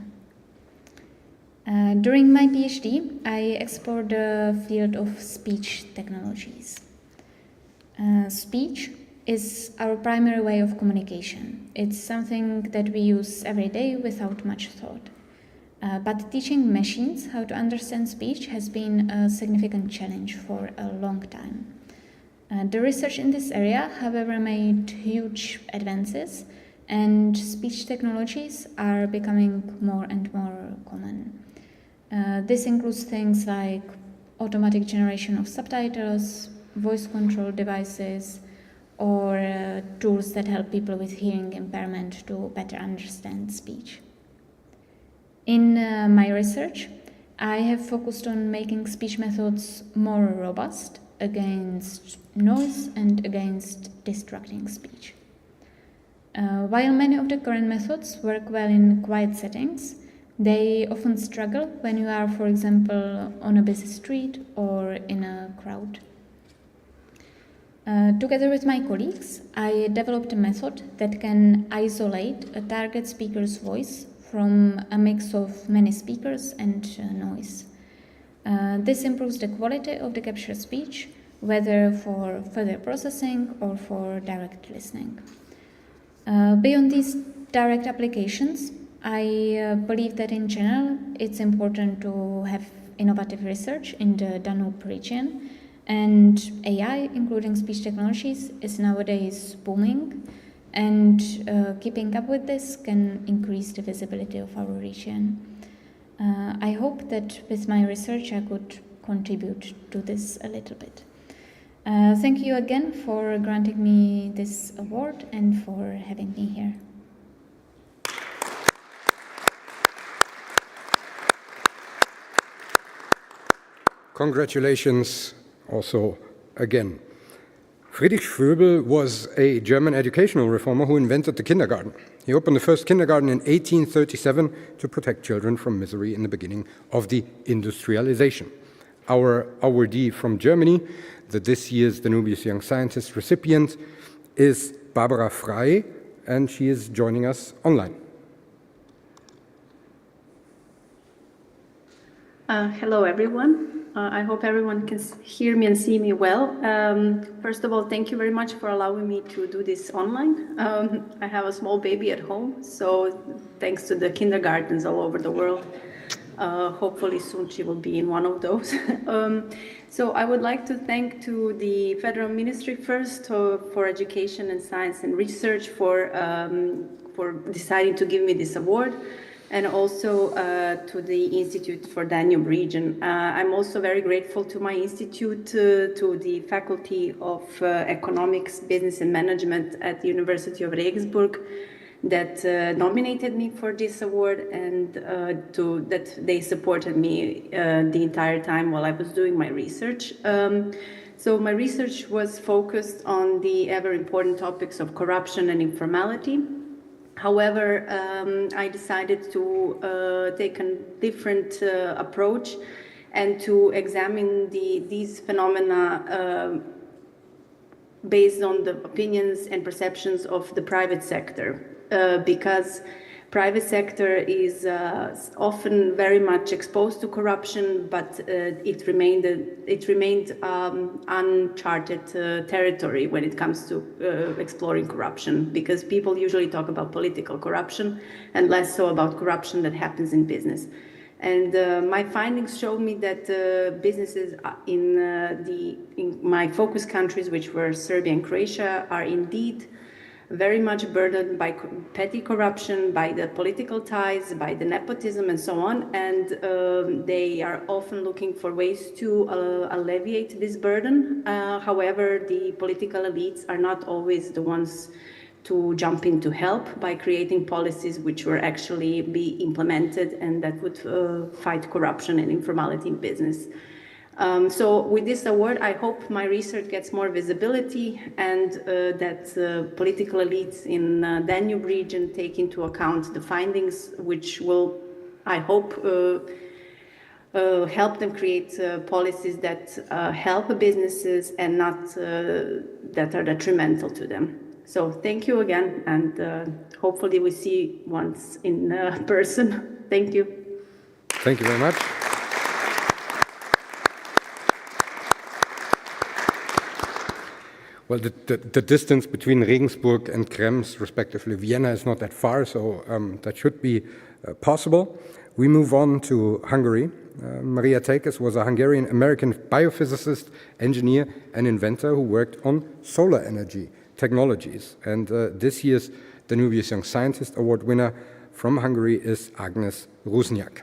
Speaker 12: During my PhD, I explored the field of speech technologies. Speech is our primary way of communication. It's something that we use every day without much thought. But teaching machines how to understand speech has been a significant challenge for a long time. The research in this area, however, made huge advances, and speech technologies are becoming more and more common. This includes things like automatic generation of subtitles, voice control devices, or tools that help people with hearing impairment to better understand speech. In my research, I have focused on making speech methods more robust against noise and against distracting speech. While many of the current methods work well in quiet settings, they often struggle when you are, for example, on a busy street or in a crowd. Together with my colleagues, I developed a method that can isolate a target speaker's voice from a mix of many speakers and noise. This improves the quality of the captured speech, whether for further processing or for direct listening. Beyond these direct applications, I believe that in general it's important to have innovative research in the Danube region, and AI, including speech technologies, is nowadays booming, and keeping up with this can increase the visibility of our region. I hope that with my research I could contribute to this a little bit. Thank you again for granting me this award and for having me here.
Speaker 1: Congratulations also again. Friedrich Fröbel was a German educational reformer who invented the kindergarten. He opened the first kindergarten in 1837 to protect children from misery in the beginning of the industrialization. Our awardee from Germany, the this year's Danubius Young Scientist recipient, is Barbara Frey, and she is joining us online.
Speaker 13: Hello, everyone. I hope everyone can hear me and see me well. First of all, thank you very much for allowing me to do this online. I have a small baby at home, so thanks to the kindergartens all over the world. Hopefully soon she will be in one of those. So I would like to thank to the Federal Ministry first for Education and Science and Research for deciding to give me this award, and also to the Institute for Danube Region. I'm also very grateful to my institute, to the Faculty of Economics, Business and Management at the University of Regensburg that nominated me for this award, and that they supported me the entire time while I was doing my research. So my research was focused on the ever important topics of corruption and informality. However, I decided to take a different approach and to examine these phenomena based on the opinions and perceptions of the private sector, because private sector is often very much exposed to corruption, but it remained uncharted territory when it comes to exploring corruption, because people usually talk about political corruption and less so about corruption that happens in business. And my findings showed me that businesses in my focus countries, which were Serbia and Croatia, are indeed very much burdened by petty corruption, by the political ties, by the nepotism and so on, and they are often looking for ways to alleviate this burden. However, the political elites are not always the ones to jump in to help by creating policies which will actually be implemented and that would fight corruption and informality in business. So with this award, I hope my research gets more visibility, and that political elites in Danube region take into account the findings, which will, I hope, help them create policies that help businesses and not that are detrimental to them. So thank you again, and hopefully we see once in person. Thank you.
Speaker 1: Thank you very much. Well, the distance between Regensburg and Krems, respectively Vienna, is not that far, so that should be possible. We move on to Hungary. Maria Tekes was a Hungarian-American biophysicist, engineer, and inventor who worked on solar energy technologies. And this year's Danubius Young Scientist Award winner from Hungary is Agnes Rusniak.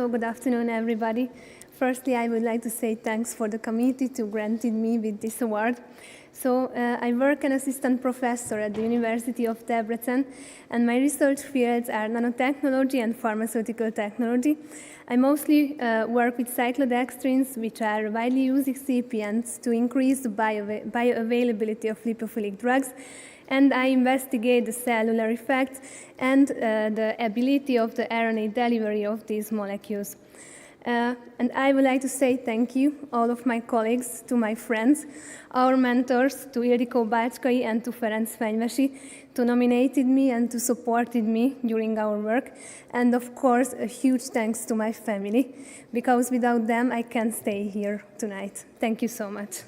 Speaker 14: so good afternoon, everybody. Firstly, I would like to say thanks for the committee to granting me with this award. So I work as an assistant professor at the University of Debrecen, and my research fields are nanotechnology and pharmaceutical technology. I mostly work with cyclodextrins, which are widely used excipients to increase the bioavailability of lipophilic drugs, and I investigate the cellular effects and the ability of the RNA delivery of these molecules. And I would like to say thank you, all of my colleagues, to my friends, our mentors, to Ildikó Bácskai and to Ferenc Fenyvesi, to nominated me and to supported me during our work. And of course, a huge thanks to my family, because without them, I can't stay here tonight. Thank you so much.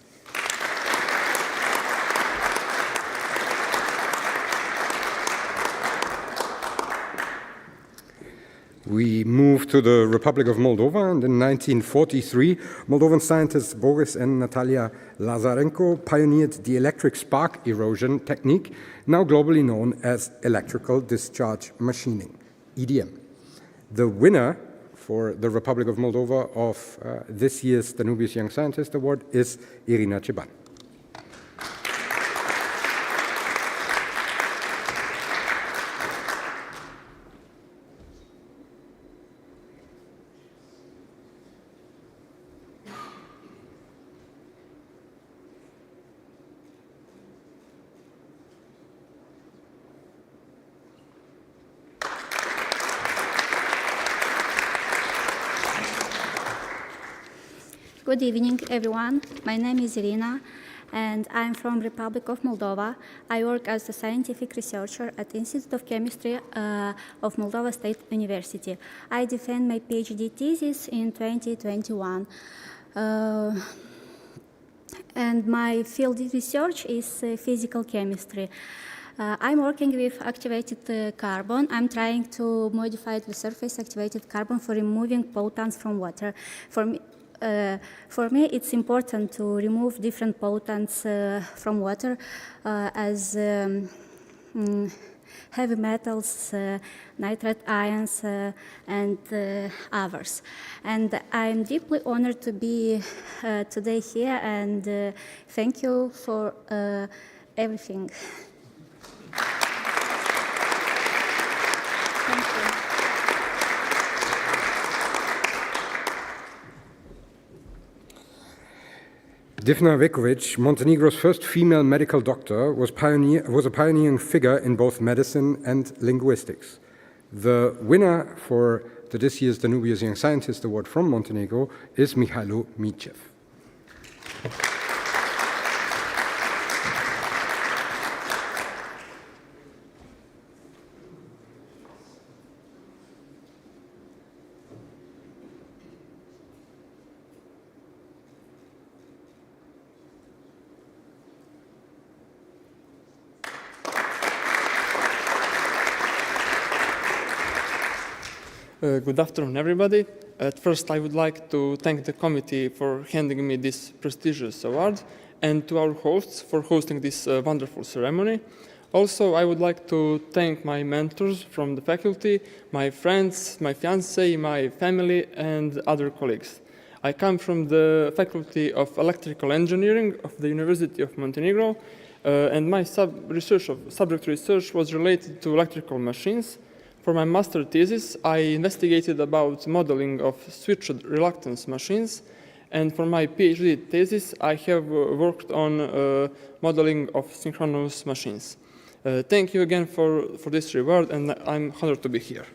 Speaker 1: We move to the Republic of Moldova, and in 1943, Moldovan scientists Boris and Natalia Lazarenko pioneered the electric spark erosion technique, now globally known as electrical discharge machining, EDM. The winner for the Republic of Moldova of this year's Danubius Young Scientist Award is Irina Ceban.
Speaker 15: Good evening, everyone. My name is Irina, and I'm from Republic of Moldova. I work as a scientific researcher at Institute of Chemistry of Moldova State University. I defend my PhD thesis in 2021. And my field of research is physical chemistry. I'm working with activated carbon. I'm trying to modify the surface activated carbon for removing pollutants from water. For me, it's important to remove different pollutants from water as heavy metals, nitrate ions, and others. And I'm deeply honored to be today here, and thank you for everything. Thank you.
Speaker 1: Divna Vekovic, Montenegro's first female medical doctor, was a pioneering figure in both medicine and linguistics. The winner for this year's Danubius Young Scientist Award from Montenegro is Mihailo Micev.
Speaker 16: Good afternoon, everybody. At first, I would like to thank the committee for handing me this prestigious award and to our hosts for hosting this wonderful ceremony. Also, I would like to thank my mentors from the faculty, my friends, my fiancé, my family, and other colleagues. I come from the Faculty of Electrical Engineering of the University of Montenegro, and my subject research was related to electrical machines. For my master thesis, I investigated about modeling of switched reluctance machines, and for my PhD thesis, I have worked on modeling of synchronous machines. Thank you again for this reward, and I'm honored to be here.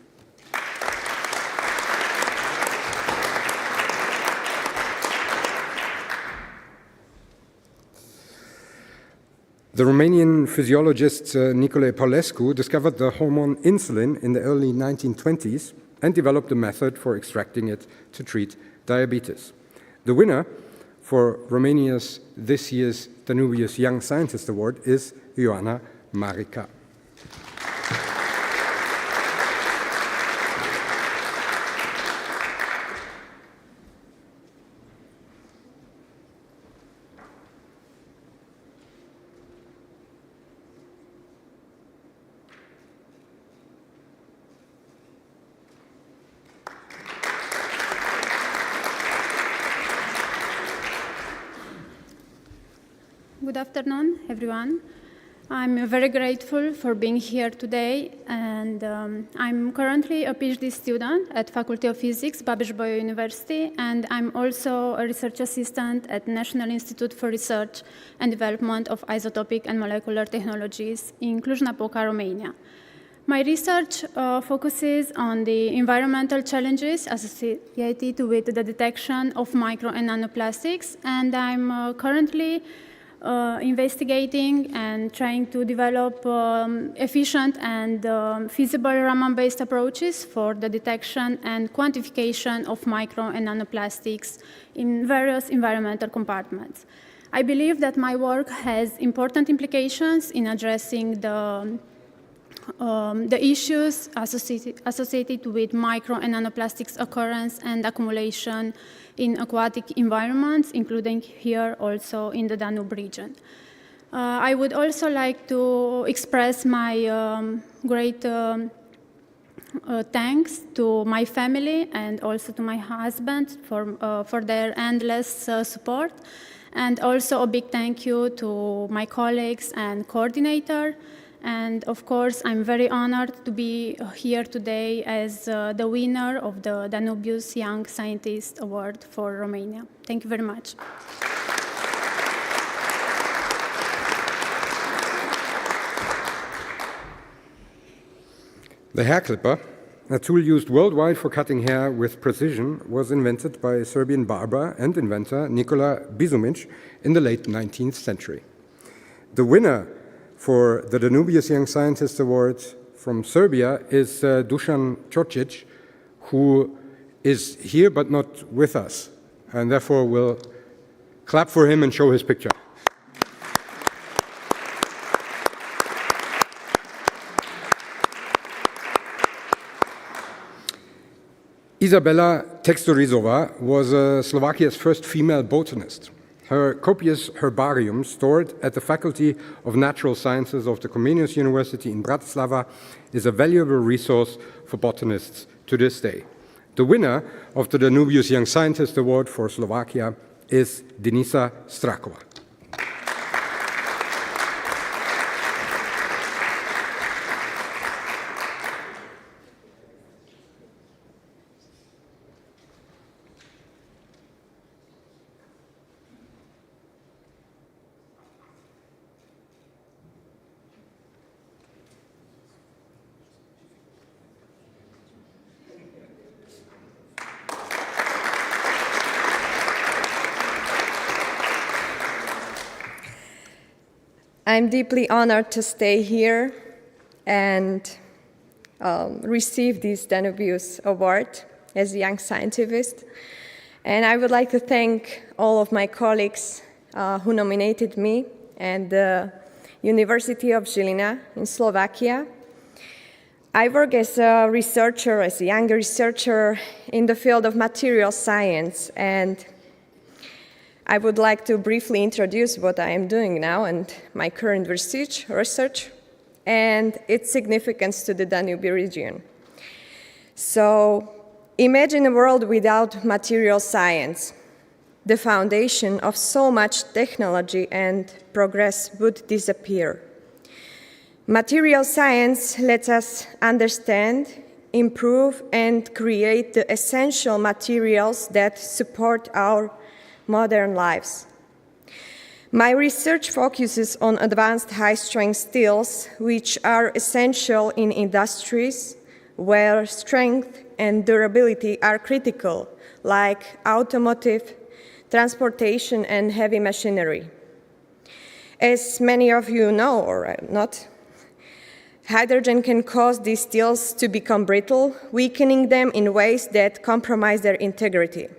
Speaker 1: The Romanian physiologist Nicolae Paulescu discovered the hormone insulin in the early 1920s and developed a method for extracting it to treat diabetes. The winner for Romania's this year's Danubius Young Scientist Award is Ioana Marica.
Speaker 17: Good afternoon, everyone. I'm very grateful for being here today, and I'm currently a PhD student at Faculty of Physics, Babeș-Bolyai University, and I'm also a research assistant at National Institute for Research and Development of Isotopic and Molecular Technologies in Cluj-Napoca, Romania. My research focuses on the environmental challenges associated with the detection of micro and nanoplastics, and I'm currently investigating and trying to develop efficient and feasible Raman-based approaches for the detection and quantification of micro and nanoplastics in various environmental compartments. I believe that my work has important implications in addressing the issues associated with micro and nanoplastics occurrence and accumulation in aquatic environments, including here also in the Danube region. I would also like to express my great thanks to my family and also to my husband for their endless support, and also a big thank you to my colleagues and coordinator. And of course, I'm very honored to be here today as the winner of the Danubius Young Scientist Award for Romania. Thank you very much.
Speaker 1: The hair clipper, a tool used worldwide for cutting hair with precision, was invented by a Serbian barber and inventor Nikola Bizumic in the late 19th century. The winner for the Danubius Young Scientist Award from Serbia is Dusan Čorčić, who is here but not with us, and therefore we'll clap for him and show his picture. Izabela Textorizova was Slovakia's first female botanist. Her copious herbarium, stored at the Faculty of Natural Sciences of the Comenius University in Bratislava, is a valuable resource for botanists to this day. The winner of the Danubius Young Scientist Award for Slovakia is Denisa Strakova.
Speaker 18: I'm deeply honored to stay here and receive this Danubius Award as a young scientist. And I would like to thank all of my colleagues who nominated me and the University of Žilina in Slovakia. I work as a researcher, as a young researcher in the field of material science, and I would like to briefly introduce what I am doing now and my current research and its significance to the Danube region. So, imagine a world without material science. The foundation of so much technology and progress would disappear. Material science lets us understand, improve, and create the essential materials that support our modern lives. My research focuses on advanced high-strength steels, which are essential in industries where strength and durability are critical, like automotive, transportation, and heavy machinery. As many of you know, or not, hydrogen can cause these steels to become brittle, weakening them in ways that compromise their integrity.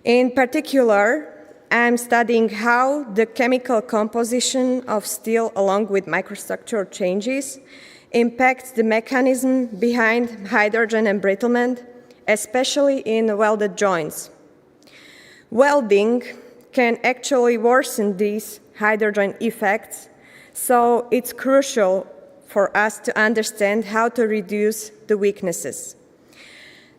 Speaker 18: In particular, I'm studying how the chemical composition of steel, along with microstructural changes, impacts the mechanism behind hydrogen embrittlement, especially in welded joints. Welding can actually worsen these hydrogen effects, so it's crucial for us to understand how to reduce the weaknesses.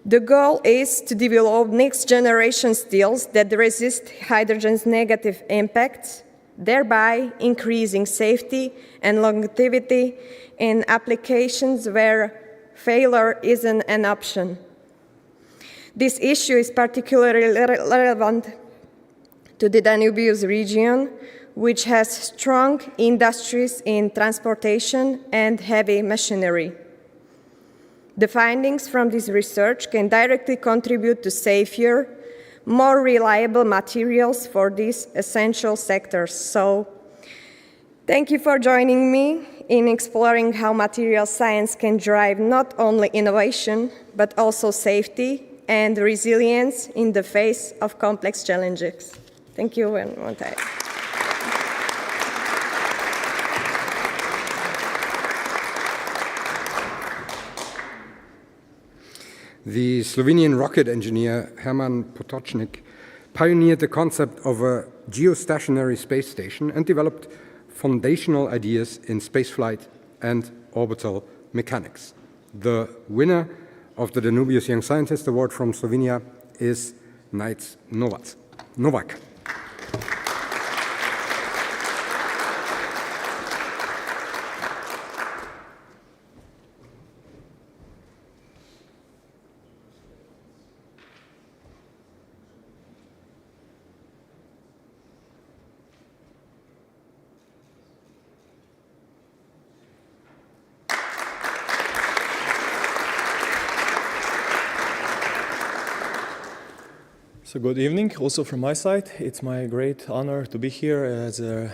Speaker 18: The goal is to develop next-generation steels that resist hydrogen's negative impacts, thereby increasing safety and longevity in applications where failure isn't an option. This issue is particularly relevant to the Danubius region, which has strong industries in transportation and heavy machinery. The findings from this research can directly contribute to safer, more reliable materials for these essential sectors. So, thank you for joining me in exploring how material science can drive not only innovation, but also safety and resilience in the face of complex challenges. Thank you very much.
Speaker 1: The Slovenian rocket engineer Herman Potočnik pioneered the concept of a geostationary space station and developed foundational ideas in spaceflight and orbital mechanics. The winner of the Danubius Young Scientist Award from Slovenia is Nate Novak.
Speaker 19: So good evening, also from my side. It's my great honor to be here as a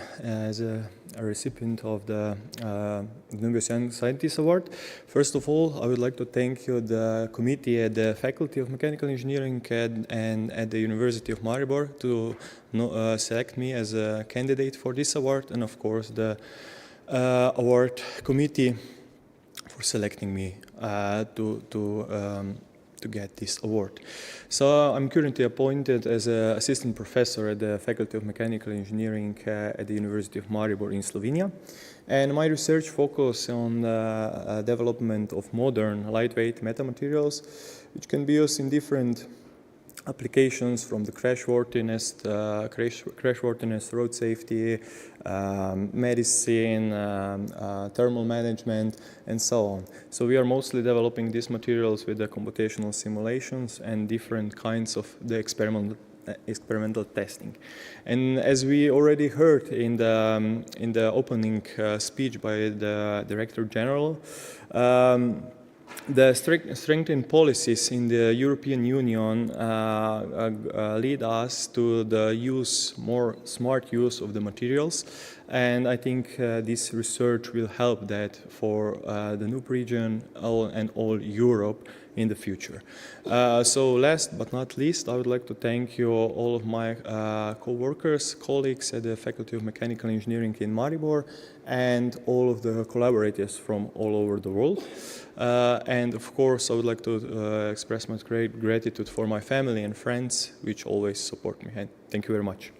Speaker 19: recipient of the Danubius Young Scientist Award. First of all, I would like to thank you, the committee at the Faculty of Mechanical Engineering and at the University of Maribor to select me as a candidate for this award, and of course the award committee for selecting me to get this award. So I'm currently appointed as an assistant professor at the Faculty of Mechanical Engineering at the University of Maribor in Slovenia. And my research focuses on the development of modern lightweight metamaterials, which can be used in different applications, from the crashworthiness, road safety, medicine, thermal management, and so on. So we are mostly developing these materials with the computational simulations and different kinds of the experimental testing. And as we already heard in the opening speech by the Director General, the strengthened policies in the European Union lead us to the more smart use of the materials, and I think this research will help that for the Danube region and all Europe in the future. So last but not least, I would like to thank you, all of my co-workers, colleagues at the Faculty of Mechanical Engineering in Maribor, and all of the collaborators from all over the world. And of course, I would like to express my great gratitude for my family and friends, which always support me. And thank you very much.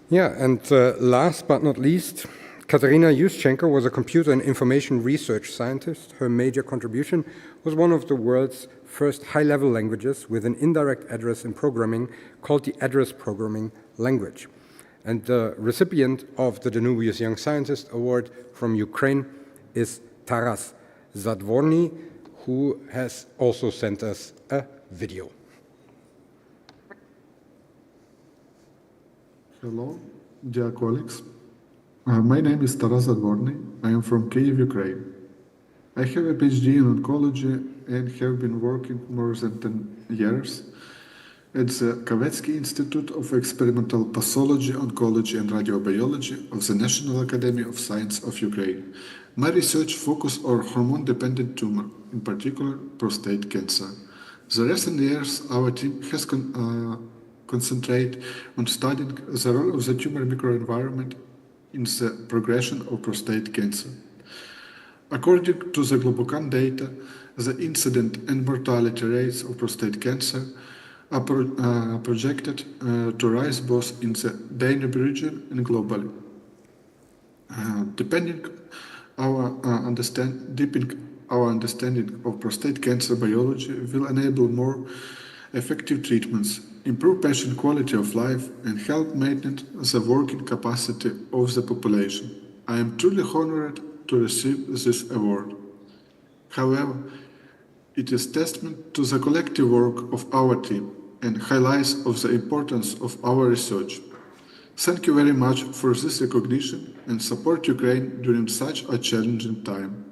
Speaker 1: Yeah, and last but not least, Katerina Yushchenko was a computer and information research scientist. Her major contribution was one of the world's first high-level languages with an indirect address in programming called the Address Programming Language. And the recipient of the Danubius Young Scientist Award from Ukraine is Taras Zadvorny, who has also sent us a video.
Speaker 20: Hello, dear colleagues. My name is Taras Zadvorny. I am from Kyiv, Ukraine. I have a PhD in oncology and have been working more than 10 years at the Kavetsky Institute of Experimental Pathology, Oncology and Radiobiology of the National Academy of Science of Ukraine. My research focuses on hormone-dependent tumor, in particular prostate cancer. The recent years, our team has concentrated on studying the role of the tumor microenvironment in the progression of prostate cancer. According to the Globocan data, the incidence and mortality rates of prostate cancer are projected to rise both in the Danube region and deeping our understanding of prostate cancer biology will enable more effective treatments, improve patient quality of life, and help maintain the working capacity of the population. I am truly honored to receive this award. However, it is testament to the collective work of our team and highlights of the importance of our research. Thank you very much for this recognition and support Ukraine during such a challenging time.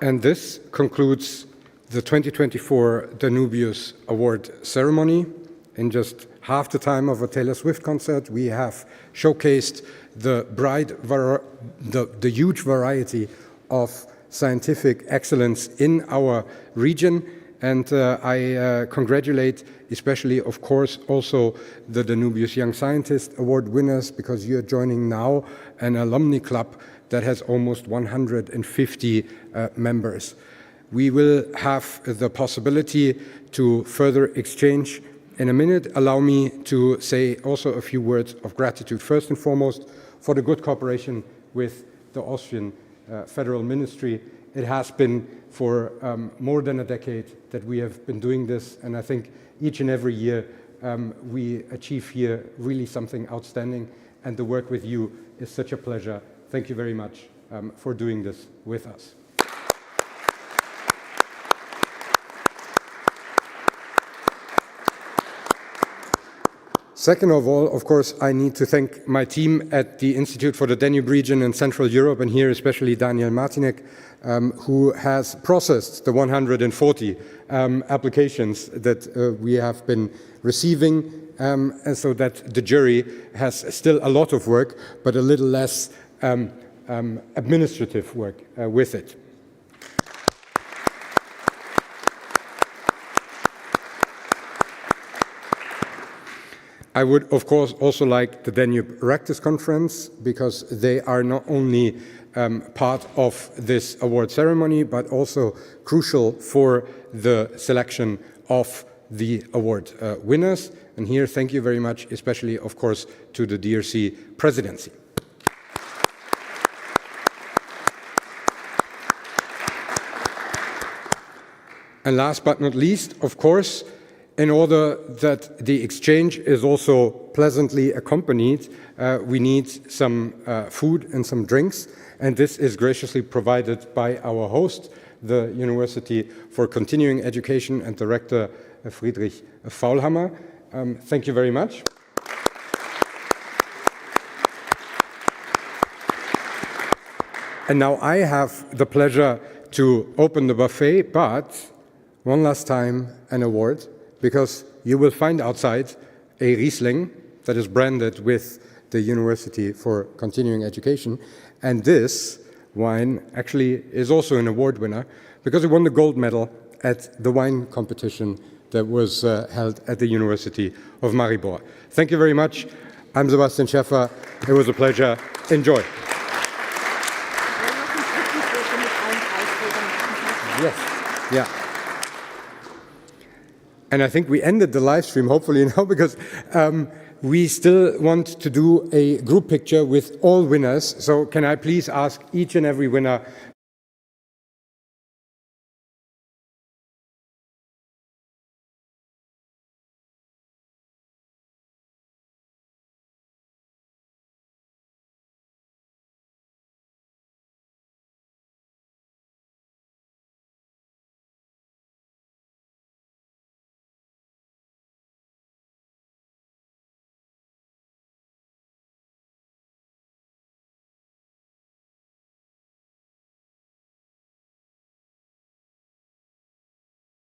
Speaker 1: And this concludes the 2024 Danubius Award ceremony. In just half the time of a Taylor Swift concert, we have showcased the huge variety of scientific excellence in our region. And I congratulate especially, of course, also the Danubius Young Scientist Award winners, because you're joining now an alumni club that has almost 150 members. We will have the possibility to further exchange in a minute. Allow me to say also a few words of gratitude. First and foremost, for the good cooperation with the Austrian Federal Ministry. It has been for more than a decade that we have been doing this, and I think each and every year we achieve here really something outstanding, and the work with you is such a pleasure. Thank you very much for doing this with us. Second of all, of course, I need to thank my team at the Institute for the Danube Region in Central Europe, and here especially Daniel Martinek, who has processed the 140 applications that we have been receiving, and so that the jury has still a lot of work, but a little less administrative work with it. I would, of course, also like the Danube Rectors Conference, because they are not only part of this award ceremony, but also crucial for the selection of the award winners. And here, thank you very much, especially, of course, to the DRC presidency. And last but not least, of course, in order that the exchange is also pleasantly accompanied, we need some food and some drinks, and this is graciously provided by our host, the University for Continuing Education and Director Friedrich Faulhammer. Thank you very much. And now I have the pleasure to open the buffet, but one last time, an award, because you will find outside a Riesling that is branded with the University for Continuing Education. And this wine actually is also an award winner because it won the gold medal at the wine competition that was held at the University of Maribor. Thank you very much. I'm Sebastian Schäffer. It was a pleasure. Enjoy. Yes. Yeah. And I think we ended the live stream, hopefully now, because we still want to do a group picture with all winners. So can I please ask each and every winner